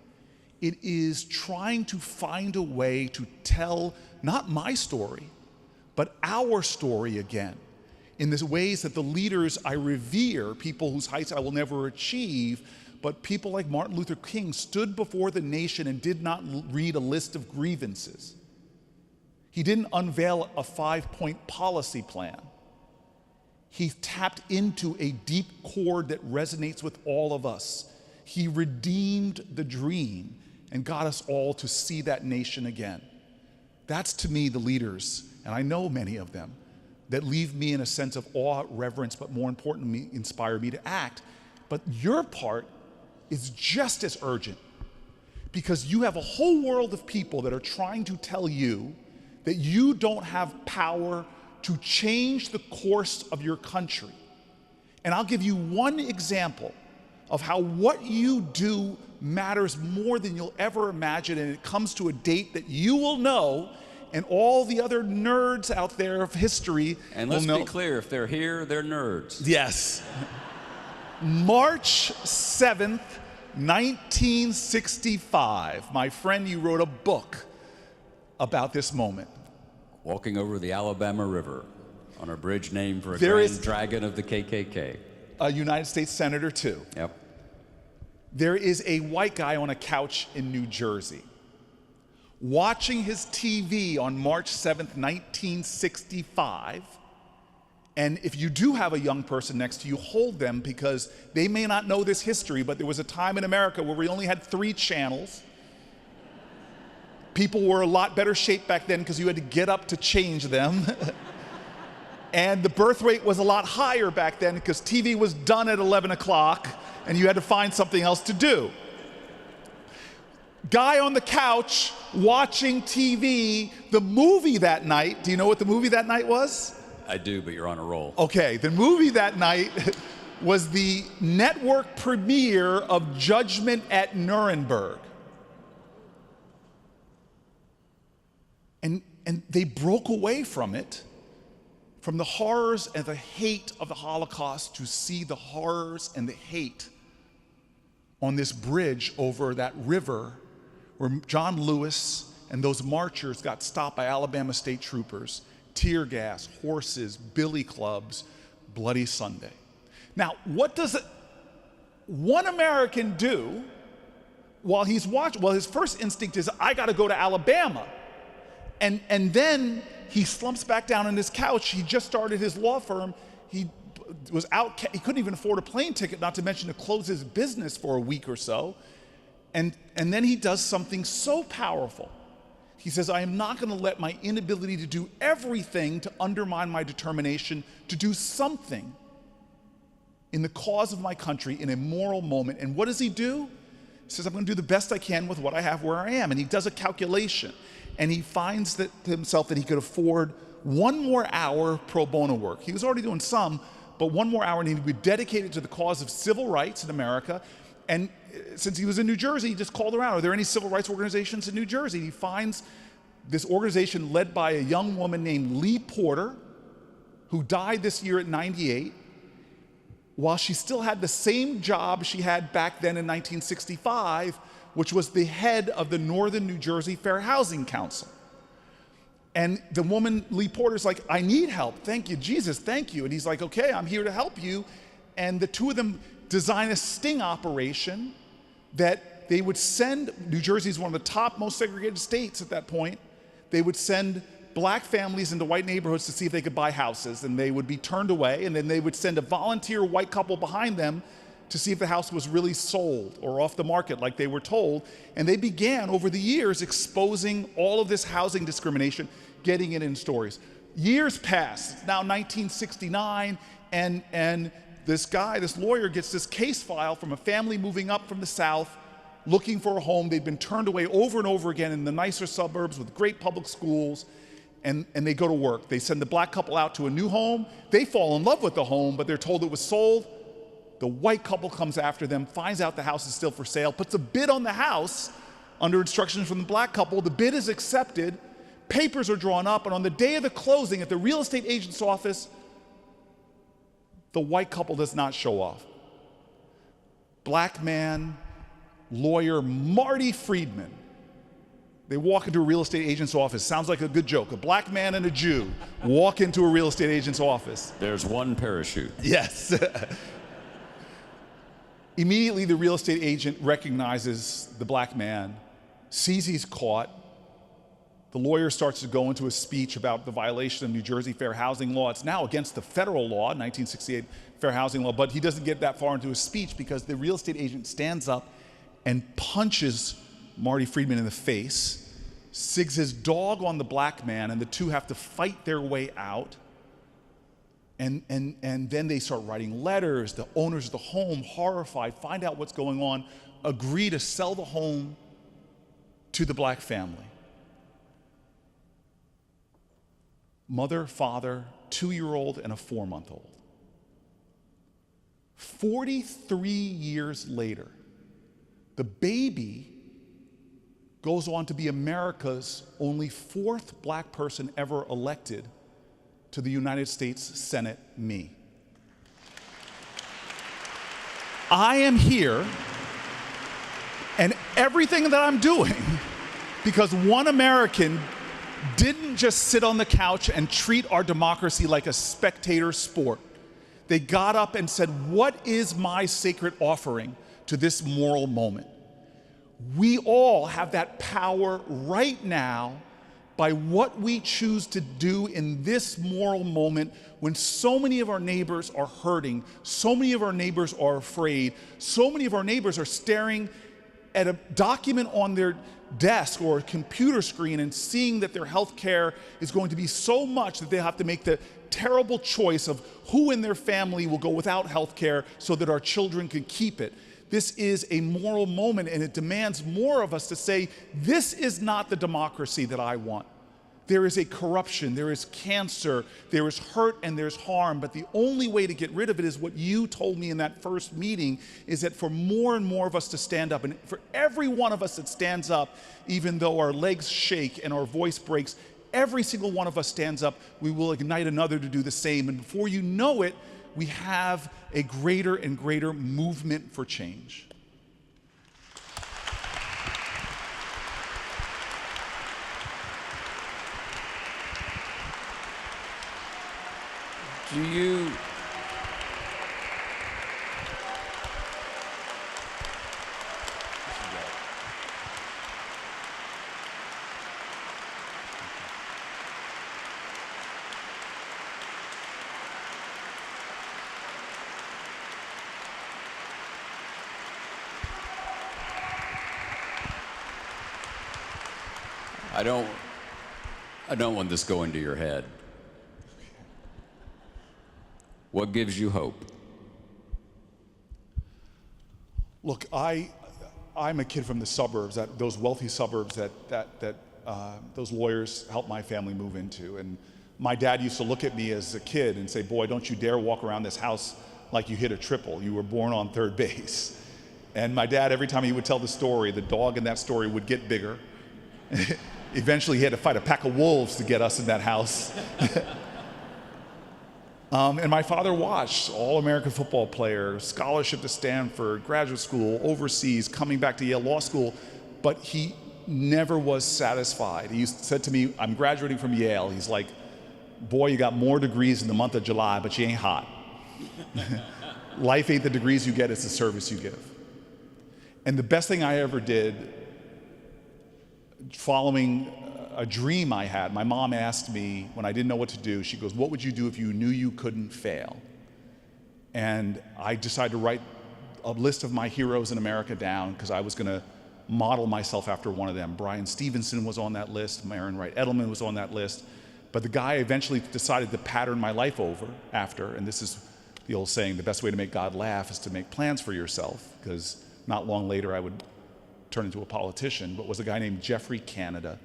it is trying to find a way to tell not my story, but our story again, in the ways that the leaders I revere, people whose heights I will never achieve, but people like Martin Luther King stood before the nation and did not read a list of grievances. He didn't unveil a 5-point policy plan. He tapped into a deep chord that resonates with all of us. He redeemed the dream and got us all to see that nation again. That's to me the leaders, and I know many of them, that leave me in a sense of awe, reverence, but more importantly, inspire me to act. But your part is just as urgent, because you have a whole world of people that are trying to tell you that you don't have power to change the course of your country. And I'll give you one example of how what you do matters more than you'll ever imagine, and it comes to a date that you will know, and all the other nerds out there of history and will know. let's be clear, if they're here, they're nerds. Yes. March 7th, 1965. My friend, you wrote a book about this moment. Walking over the Alabama River on a bridge named for a There grand is- dragon of the KKK. A United States Senator, too. Yep. There is a white guy on a couch in New Jersey watching his TV on March 7th, 1965. And if you do have a young person next to you, hold them, because they may not know this history, but there was a time in America where we only had 3 channels. People were a lot better shape back then because you had to get up to change them. And the birth rate was a lot higher back then because TV was done at 11 o'clock and you had to find something else to do. Guy on the couch watching TV, the movie that night, do you know what the movie that night was? I do, but you're on a roll. Okay, the movie that night was the network premiere of Judgment at Nuremberg. And they broke away from it, from the horrors and the hate of the Holocaust, to see the horrors and the hate on this bridge over that river where John Lewis and those marchers got stopped by Alabama state troopers, tear gas, horses, billy clubs, Bloody Sunday. Now, what does one American do while he's watching? Well, his first instinct is, I got to go to Alabama. And then he slumps back down on his couch. He just started his law firm. He was out. He couldn't even afford a plane ticket, not to mention to close his business for a week or so. And then he does something so powerful. He says, I am not going to let my inability to do everything to undermine my determination to do something in the cause of my country in a moral moment. And what does he do? He says, I'm going to do the best I can with what I have where I am. And he does a calculation. And he finds that himself that he could afford 1 more hour pro bono work. He was already doing some, but one more hour, and he would dedicate it to the cause of civil rights in America. And since he was in New Jersey, he just called around, are there any civil rights organizations in New Jersey? He finds this organization led by a young woman named Lee Porter, who died this year at 98, while she still had the same job she had back then in 1965, which was the head of the Northern New Jersey Fair Housing Council. And the woman, Lee Porter's like, I need help. Thank you, Jesus, thank you. And he's like, okay, I'm here to help you. And the two of them design a sting operation that they would send, New Jersey is one of the top most segregated states at that point, they would send black families into white neighborhoods to see if they could buy houses, and they would be turned away, and then they would send a volunteer white couple behind them to see if the house was really sold or off the market like they were told. And they began over the years exposing all of this housing discrimination, getting it in stories. Years pass, it's now 1969, and this lawyer gets this case file from a family moving up from the South, looking for a home. They'd been turned away over and over again in the nicer suburbs with great public schools, and they go to work. They send the black couple out to a new home. They fall in love with the home, but they're told it was sold. The white couple comes after them, finds out the house is still for sale, puts a bid on the house under instructions from the black couple. The bid is accepted, papers are drawn up, and on the day of the closing at the real estate agent's office, the white couple does not show off. Black man, lawyer Marty Friedman. They walk into a real estate agent's office. Sounds like a good joke. A black man and a Jew walk into a real estate agent's office. There's one parachute. Yes. Immediately, the real estate agent recognizes the black man, sees he's caught. The lawyer starts to go into a speech about the violation of New Jersey fair housing law. It's now against the federal law, 1968 fair housing law, but he doesn't get that far into his speech because the real estate agent stands up and punches Marty Friedman in the face, sigs his dog on the black man, and the two have to fight their way out. And then they start writing letters. The owners of the home, horrified, find out what's going on, agree to sell the home to the black family. Mother, father, 2-year-old, and a 4-month-old. 43 years later, the baby goes on to be America's only 4th black person ever elected to the United States Senate, me. I am here, and everything that I'm doing, because one American didn't just sit on the couch and treat our democracy like a spectator sport. They got up and said, what is my sacred offering to this moral moment? We all have that power right now by what we choose to do in this moral moment when so many of our neighbors are hurting, so many of our neighbors are afraid, so many of our neighbors are staring at a document on their desk or a computer screen and seeing that their health care is going to be so much that they have to make the terrible choice of who in their family will go without health care so that our children can keep it. This is a moral moment, and it demands more of us to say, this is not the democracy that I want. There is a corruption, there is cancer, there is hurt, and there's harm, but the only way to get rid of it is what you told me in that first meeting, is that for more and more of us to stand up, and for every one of us that stands up, even though our legs shake and our voice breaks, every single one of us stands up, we will ignite another to do the same, and before you know it, we have a greater and greater movement for change. Do you... I don't want this going to your head. What gives you hope? Look, I'm a kid from the suburbs, those wealthy suburbs that those lawyers helped my family move into, and my dad used to look at me as a kid and say, boy, don't you dare walk around this house like you hit a triple. You were born on third base. And my dad, every time he would tell the story, the dog in that story would get bigger. Eventually he had to fight a pack of wolves to get us in that house. And my father watched all-American football player, scholarship to Stanford, graduate school, overseas, coming back to Yale Law School, but he never was satisfied. He said to me, I'm graduating from Yale. He's like, boy, you got more degrees in the month of July, but you ain't hot. Life ain't the degrees you get, it's the service you give. And the best thing I ever did, following a dream I had, my mom asked me when I didn't know what to do, she goes, what would you do if you knew you couldn't fail? And I decided to write a list of my heroes in America down because I was going to model myself after one of them. Brian Stevenson was on that list, Myron Wright Edelman was on that list, but the guy I eventually decided to pattern my life over after, and this is the old saying, the best way to make God laugh is to make plans for yourself, because not long later I would turn into a politician, but was a guy named Jeffrey Canada,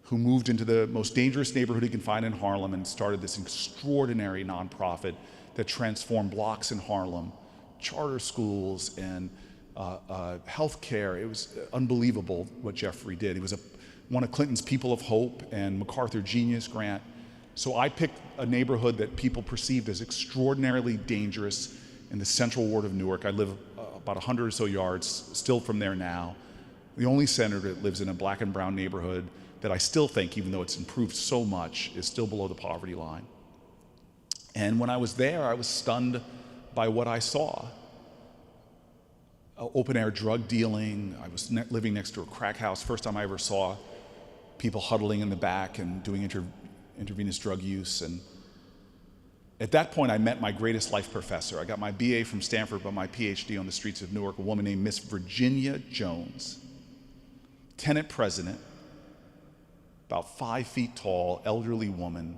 who moved into the most dangerous neighborhood he can find in Harlem and started this extraordinary nonprofit that transformed blocks in Harlem, charter schools and healthcare. It was unbelievable what Jeffrey did. He was one of Clinton's People of Hope and MacArthur Genius Grant. So I picked a neighborhood that people perceived as extraordinarily dangerous in the Central Ward of Newark. I live about 100 or so yards, still from there now. The only senator that lives in a black and brown neighborhood that I still think, even though it's improved so much, is still below the poverty line. And when I was there, I was stunned by what I saw. Open air drug dealing. I was living next to a crack house. First time I ever saw people huddling in the back and doing intravenous drug use. And at that point, I met my greatest life professor. I got my BA from Stanford, but my PhD on the streets of Newark, a woman named Miss Virginia Jones, tenant president, about 5 feet tall, elderly woman.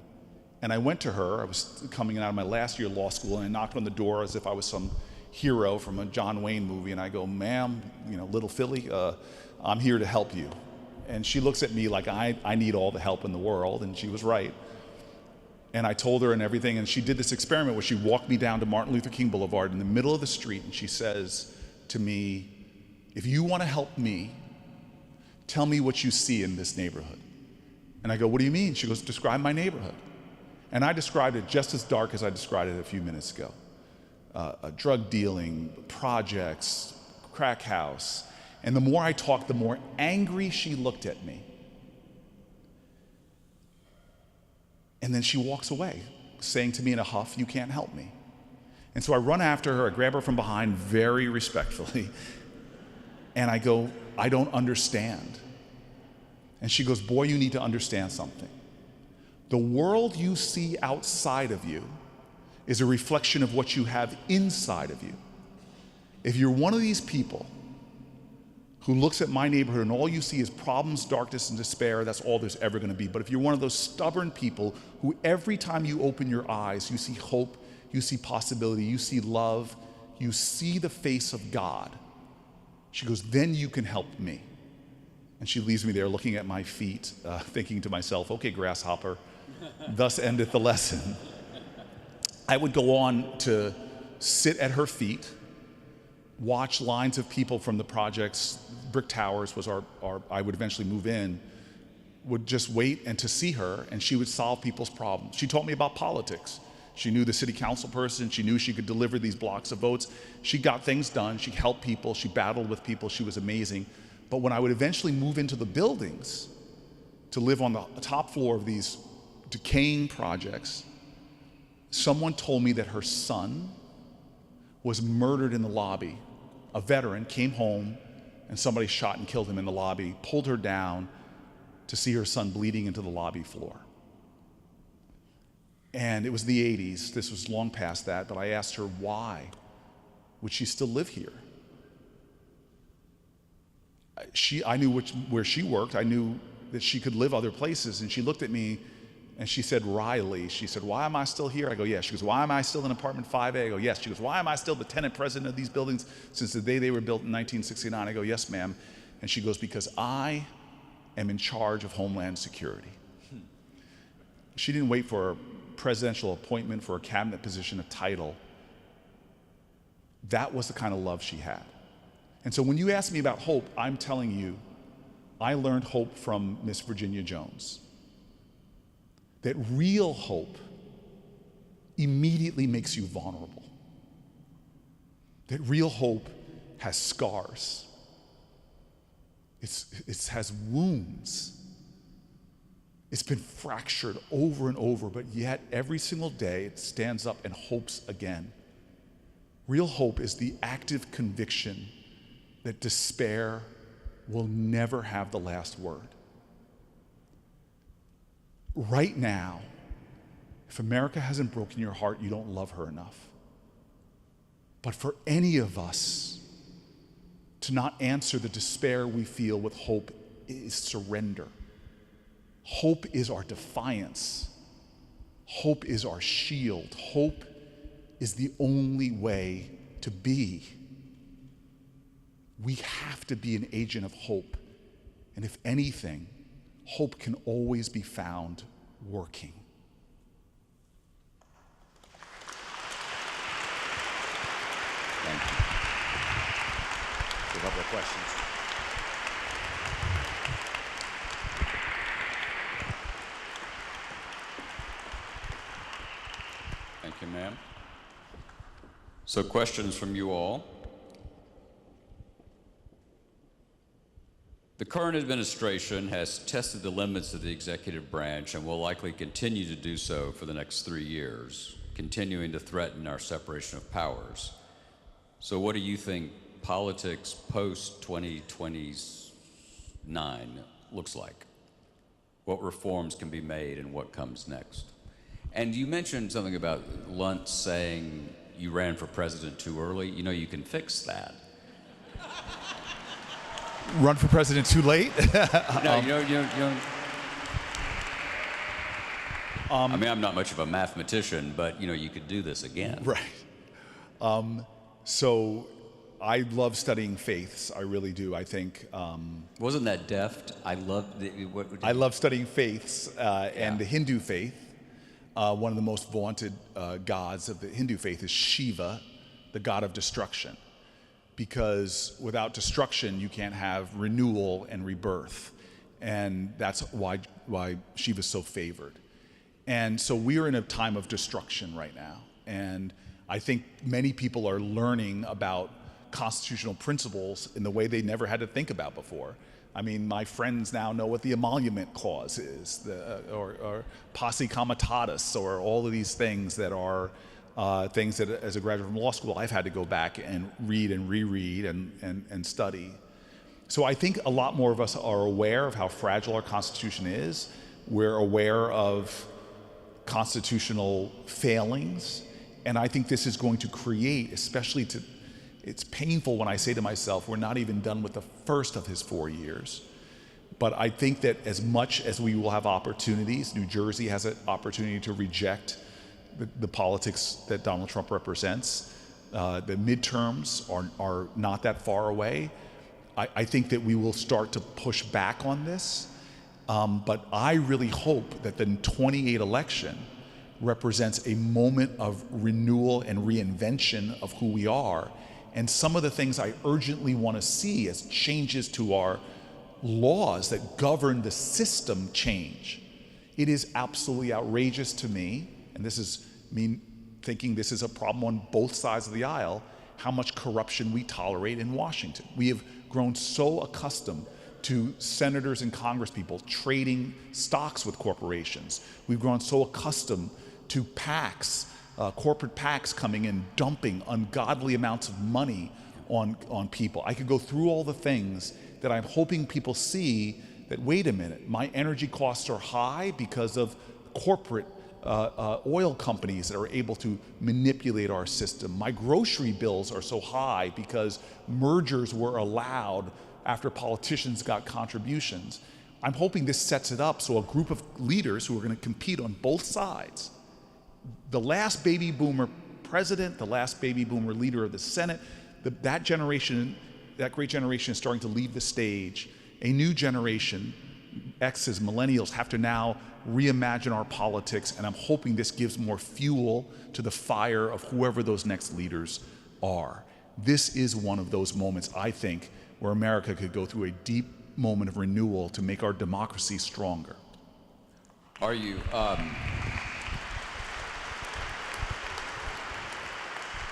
And I went to her. I was coming out of my last year of law school, and I knocked on the door as if I was some hero from a John Wayne movie, and I go, ma'am, little Philly, I'm here to help you. And she looks at me like I need all the help in the world, and she was right. And I told her and everything, and she did this experiment where she walked me down to Martin Luther King Boulevard in the middle of the street, and she says to me, if you want to help me, tell me what you see in this neighborhood. And I go, what do you mean? She goes, describe my neighborhood. And I described it just as dark as I described it a few minutes ago. Drug dealing, projects, crack house. And the more I talked, the more angry she looked at me. And then she walks away, saying to me in a huff, you can't help me. And so I run after her, I grab her from behind very respectfully, and I go, I don't understand. And she goes, boy, you need to understand something. The world you see outside of you is a reflection of what you have inside of you. If you're one of these people who looks at my neighborhood and all you see is problems, darkness, and despair, that's all there's ever going to be. But if you're one of those stubborn people who every time you open your eyes, you see hope, you see possibility, you see love, you see the face of God, she goes, then you can help me. And she leaves me there looking at my feet, thinking to myself, okay, grasshopper, thus endeth the lesson. I would go on to sit at her feet, watch lines of people from the projects. Brick Towers was I would eventually move in, would just wait and to see her, and she would solve people's problems. She taught me about politics. She knew the city council person. She knew she could deliver these blocks of votes. She got things done. She helped people. She battled with people. She was amazing. But when I would eventually move into the buildings to live on the top floor of these decaying projects, someone told me that her son was murdered in the lobby. A veteran came home and somebody shot and killed him in the lobby, pulled her down to see her son bleeding into the lobby floor. And it was the 80s. This was long past that, but I asked her why would she still live here? I knew where she worked. I knew that she could live other places. And she looked at me and she said, Riley, she said, why am I still here? I go, yes. She goes, why am I still in apartment 5A? I go, yes. She goes, why am I still the tenant president of these buildings since the day they were built in 1969? I go, yes, ma'am. And she goes, because I am in charge of Homeland Security. She didn't wait for a presidential appointment, for a cabinet position, a title. That was the kind of love she had. And so when you ask me about hope, I'm telling you, I learned hope from Miss Virginia Jones. That real hope immediately makes you vulnerable. That real hope has scars. It has wounds. It's been fractured over and over, but yet every single day it stands up and hopes again. Real hope is the active conviction that despair will never have the last word. Right now, if America hasn't broken your heart, you don't love her enough. But for any of us to not answer the despair we feel with hope is surrender. Hope is our defiance. Hope is our shield. Hope is the only way to be. We have to be an agent of hope. And if anything, hope can always be found working. Thank you. A couple of questions. Thank you, ma'am. So questions from you all. The current administration has tested the limits of the executive branch and will likely continue to do so for the next 3 years, continuing to threaten our separation of powers. So what do you think politics post-2029 looks like? What reforms can be made and what comes next? And you mentioned something about Luntz saying you ran for president too early. You know, you can fix that. Run for president too late? No, you know. I mean, I'm not much of a mathematician, but you know, you could do this again. Right. So I love studying faiths. I really do. I think. Wasn't that deft? I love I love studying faiths and the Hindu faith. One of the most vaunted gods of the Hindu faith is Shiva, the god of destruction. Because without destruction, you can't have renewal and rebirth. And that's why Shiva's so favored. And so we are in a time of destruction right now. And I think many people are learning about constitutional principles in the way they never had to think about before. I mean, my friends now know what the emolument clause is, or posse comitatus, or all of these things that are things that, as a graduate from law school, I've had to go back and read and reread and study. So I think a lot more of us are aware of how fragile our Constitution is. We're aware of constitutional failings. And I think this is going to create, it's painful when I say to myself, we're not even done with the first of his 4 years. But I think that as much as we will have opportunities, New Jersey has an opportunity to reject the politics that Donald Trump represents. The midterms are not that far away. I think that we will start to push back on this. But I really hope that the 28 election represents a moment of renewal and reinvention of who we are. And some of the things I urgently want to see as changes to our laws that govern the system change. It is absolutely outrageous to me, and this is me thinking this is a problem on both sides of the aisle, how much corruption we tolerate in Washington. We have grown so accustomed to senators and congresspeople trading stocks with corporations. We've grown so accustomed to PACs, corporate PACs coming in, dumping ungodly amounts of money on people. I could go through all the things that I'm hoping people see that, wait a minute, my energy costs are high because of corporate oil companies that are able to manipulate our system. My grocery bills are so high because mergers were allowed after politicians got contributions. I'm hoping this sets it up so a group of leaders who are going to compete on both sides, the last baby boomer president, the last baby boomer leader of the Senate, that generation, that great generation is starting to leave the stage. A new generation, X's, millennials have to now reimagine our politics, and I'm hoping this gives more fuel to the fire of whoever those next leaders are. This is one of those moments, I think, where America could go through a deep moment of renewal to make our democracy stronger. Are you,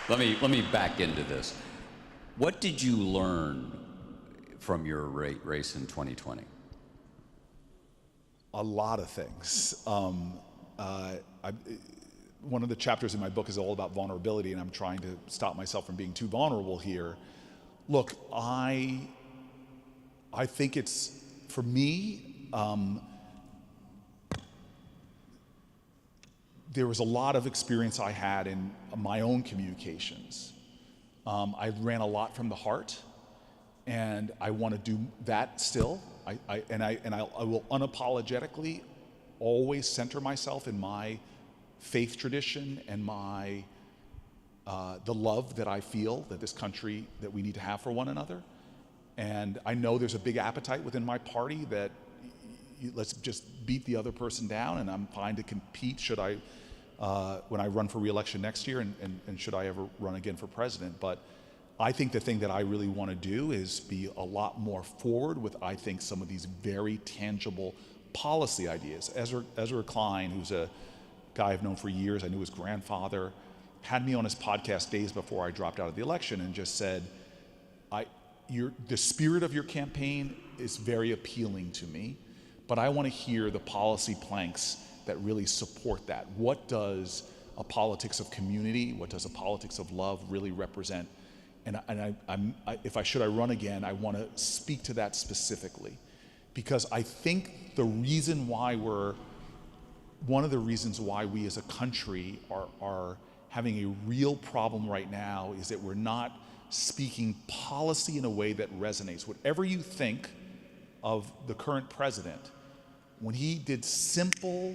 let me back into this. What did you learn from your race in 2020? A lot of things. One of the chapters in my book is all about vulnerability, and I'm trying to stop myself from being too vulnerable here. Look, I think it's, for me, there was a lot of experience I had in my own communications. I ran a lot from the heart, and I want to do that still. I will unapologetically always center myself in my faith tradition and my the love that I feel that this country, that we need to have for one another. And I know there's a big appetite within my party that let's just beat the other person down, and I'm fine to compete should I when I run for re-election next year, and should I ever run again for president. But I think the thing that I really want to do is be a lot more forward with, I think, some of these very tangible policy ideas. Ezra Klein, who's a guy I've known for years, I knew his grandfather, had me on his podcast days before I dropped out of the election and just said, the spirit of your campaign is very appealing to me, but I want to hear the policy planks that really support that. What does a politics of community, what does a politics of love really represent? And if I run again, I want to speak to that specifically, because I think one of the reasons why we as a country are having a real problem right now is that we're not speaking policy in a way that resonates. Whatever you think of the current president, when he did simple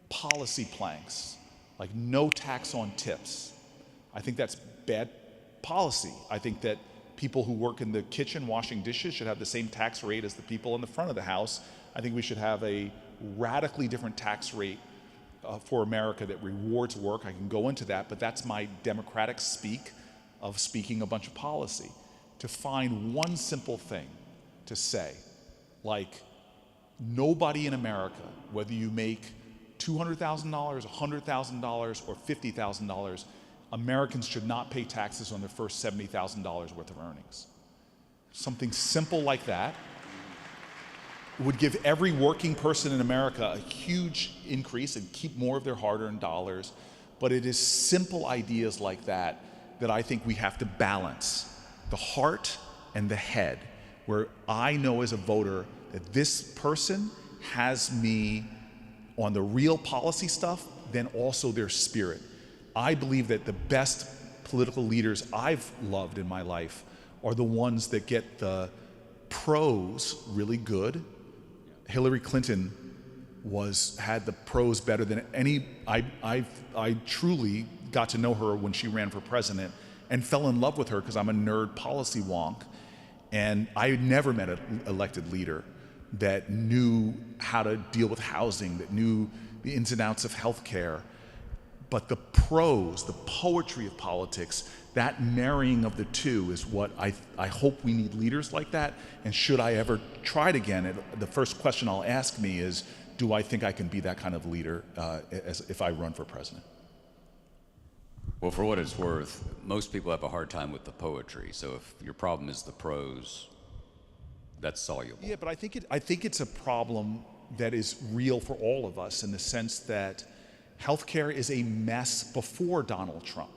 policy planks, like no tax on tips, I think that's bad policy. I think that people who work in the kitchen washing dishes should have the same tax rate as the people in the front of the house. I think we should have a radically different tax rate for America that rewards work. I can go into that, but that's my democratic speak of speaking a bunch of policy. To find one simple thing to say, like, nobody in America, whether you make $200,000, $100,000, or $50,000, Americans should not pay taxes on their first $70,000 worth of earnings. Something simple like that would give every working person in America a huge increase and keep more of their hard-earned dollars. But it is simple ideas like that that I think we have to balance, the heart and the head, where I know as a voter that this person has me on the real policy stuff, then also their spirit. I believe that the best political leaders I've loved in my life are the ones that get the prose really good. Hillary Clinton had the prose better than any. I truly got to know her when she ran for president and fell in love with her because I'm a nerd policy wonk. And I never met an elected leader that knew how to deal with housing, that knew the ins and outs of healthcare. But the prose, the poetry of politics, that marrying of the two is what I hope we need leaders like that. And should I ever try it again, the first question I'll ask me is, do I think I can be that kind of leader if I run for president? Well, for what it's worth, most people have a hard time with the poetry. So if your problem is the prose, that's soluble. Yeah, but I think it's a problem that is real for all of us in the sense that healthcare is a mess before Donald Trump.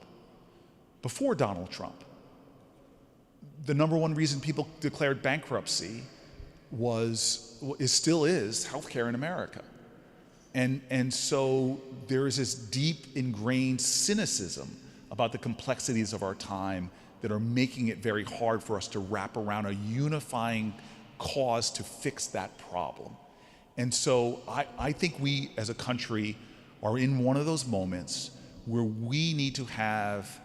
Before Donald Trump, the number one reason people declared bankruptcy still is healthcare in America. And so there is this deep ingrained cynicism about the complexities of our time that are making it very hard for us to wrap around a unifying cause to fix that problem. And so I think we as a country are in one of those moments where we need to have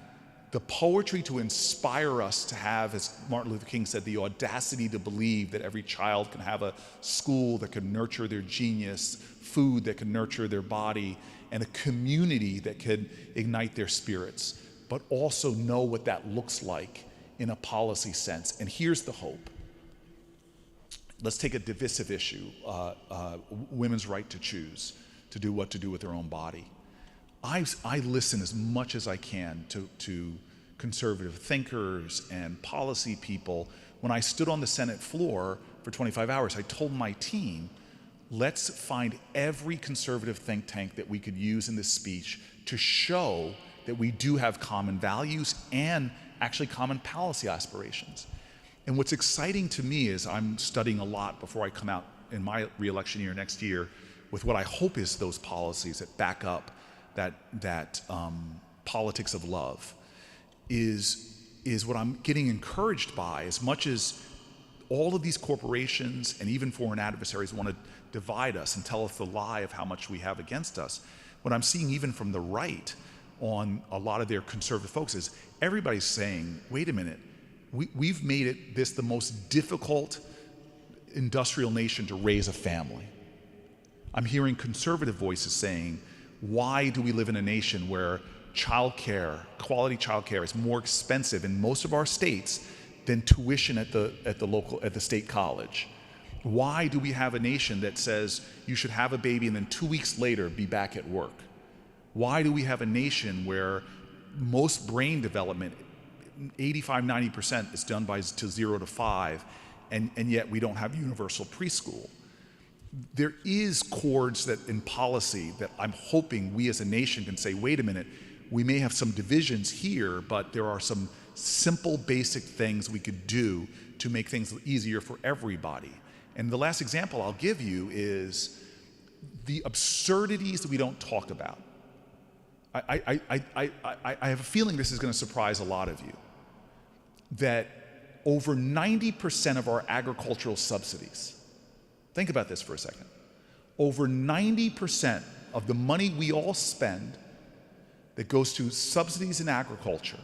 the poetry to inspire us to have, as Martin Luther King said, the audacity to believe that every child can have a school that can nurture their genius, food that can nurture their body, and a community that can ignite their spirits, but also know what that looks like in a policy sense. And here's the hope. Let's take a divisive issue, women's right to choose, to do what to do with their own body. I listen as much as I can to conservative thinkers and policy people. When I stood on the Senate floor for 25 hours, I told my team, let's find every conservative think tank that we could use in this speech to show that we do have common values and actually common policy aspirations. And what's exciting to me is I'm studying a lot before I come out in my re-election year next year with what I hope is those policies that back up that politics of love, is what I'm getting encouraged by. As much as all of these corporations and even foreign adversaries want to divide us and tell us the lie of how much we have against us, what I'm seeing even from the right on a lot of their conservative folks is everybody's saying, wait a minute, we've made it this the most difficult industrial nation to raise a family. I'm hearing conservative voices saying, why do we live in a nation where childcare, quality childcare, is more expensive in most of our states than tuition at the state college? Why do we have a nation that says you should have a baby and then 2 weeks later be back at work? Why do we have a nation where most brain development, 85-90%, is done to 0 to 5, and yet we don't have universal preschool? There is chords that in policy that I'm hoping we as a nation can say, wait a minute, we may have some divisions here, but there are some simple, basic things we could do to make things easier for everybody. And the last example I'll give you is the absurdities that we don't talk about. I have a feeling this is going to surprise a lot of you, that over 90% of our agricultural subsidies, think about this for a second, over 90% of the money we all spend that goes to subsidies in agriculture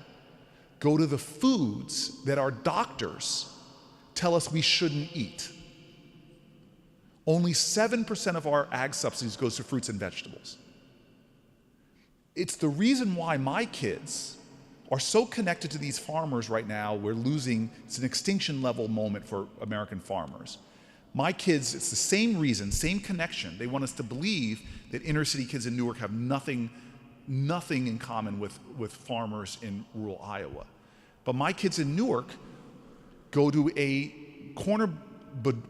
go to the foods that our doctors tell us we shouldn't eat. Only 7% of our ag subsidies goes to fruits and vegetables. It's the reason why my kids are so connected to these farmers right now. We're losing, it's an extinction level moment for American farmers. My kids, it's the same reason, same connection. They want us to believe that inner city kids in Newark have nothing in common with farmers in rural Iowa. But my kids in Newark go to a corner,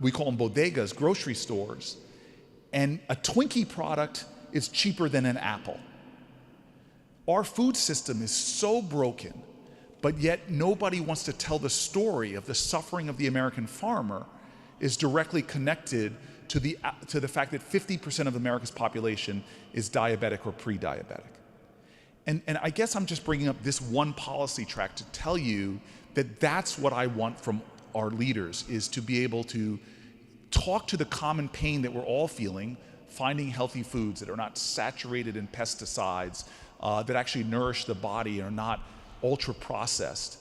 we call them bodegas, grocery stores, and a Twinkie product is cheaper than an apple. Our food system is so broken, but yet nobody wants to tell the story of the suffering of the American farmer is directly connected to the fact that 50% of America's population is diabetic or pre-diabetic. And I guess I'm just bringing up this one policy track to tell you that that's what I want from our leaders, is to be able to talk to the common pain that we're all feeling, finding healthy foods that are not saturated in pesticides, that actually nourish the body and are not ultra-processed,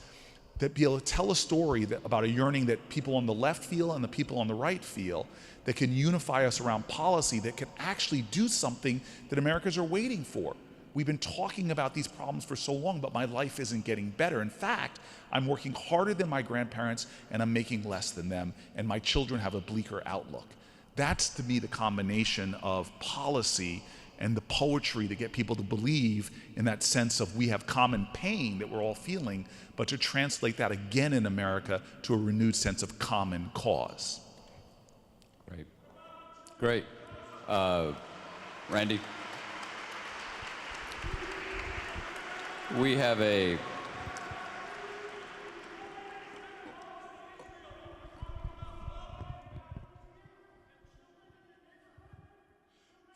that be able to tell a story about a yearning that people on the left feel and the people on the right feel, that can unify us around policy that can actually do something that Americans are waiting for. We've been talking about these problems for so long, but my life isn't getting better. In fact, I'm working harder than my grandparents and I'm making less than them, and my children have a bleaker outlook. That's, to me, the combination of policy and the poetry to get people to believe in that sense of we have common pain that we're all feeling, but to translate that again in America to a renewed sense of common cause. Great. Randy? We have a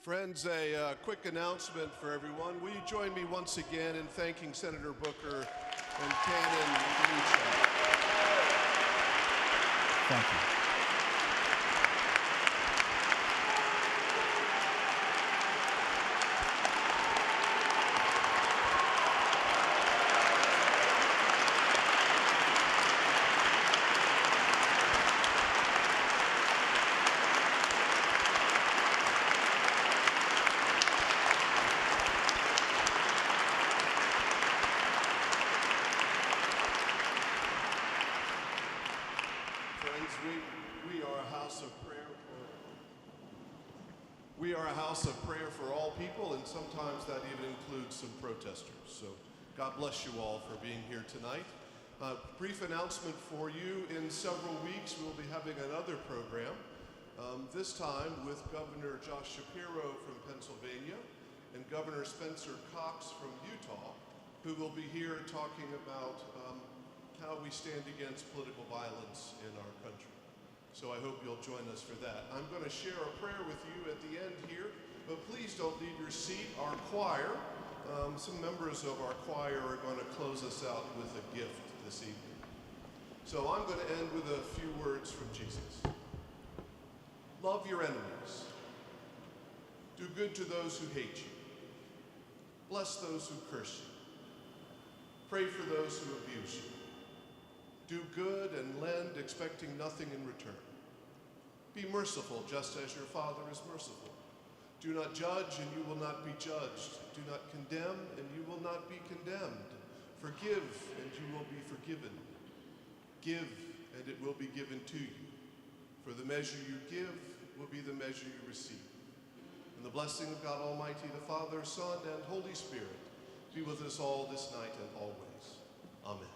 Friends, a quick announcement for everyone. Will you join me once again in thanking Senator Booker and Canon Meacham? Thank you. We are a house of prayer for all people, and sometimes that even includes some protesters. So God bless you all for being here tonight. Brief announcement for you. In several weeks, we'll be having another program, this time with Governor Josh Shapiro from Pennsylvania and Governor Spencer Cox from Utah, who will be here talking about how we stand against political violence in our country. So I hope you'll join us for that. I'm going to share a prayer with you at the end here, but please don't leave your seat. Our choir, some members of our choir are going to close us out with a gift this evening. So I'm going to end with a few words from Jesus. Love your enemies. Do good to those who hate you. Bless those who curse you. Pray for those who abuse you. Do good and lend, expecting nothing in return. Be merciful, just as your Father is merciful. Do not judge, and you will not be judged. Do not condemn, and you will not be condemned. Forgive, and you will be forgiven. Give, and it will be given to you. For the measure you give will be the measure you receive. And the blessing of God Almighty, the Father, Son, and Holy Spirit be with us all this night and always. Amen.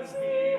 As the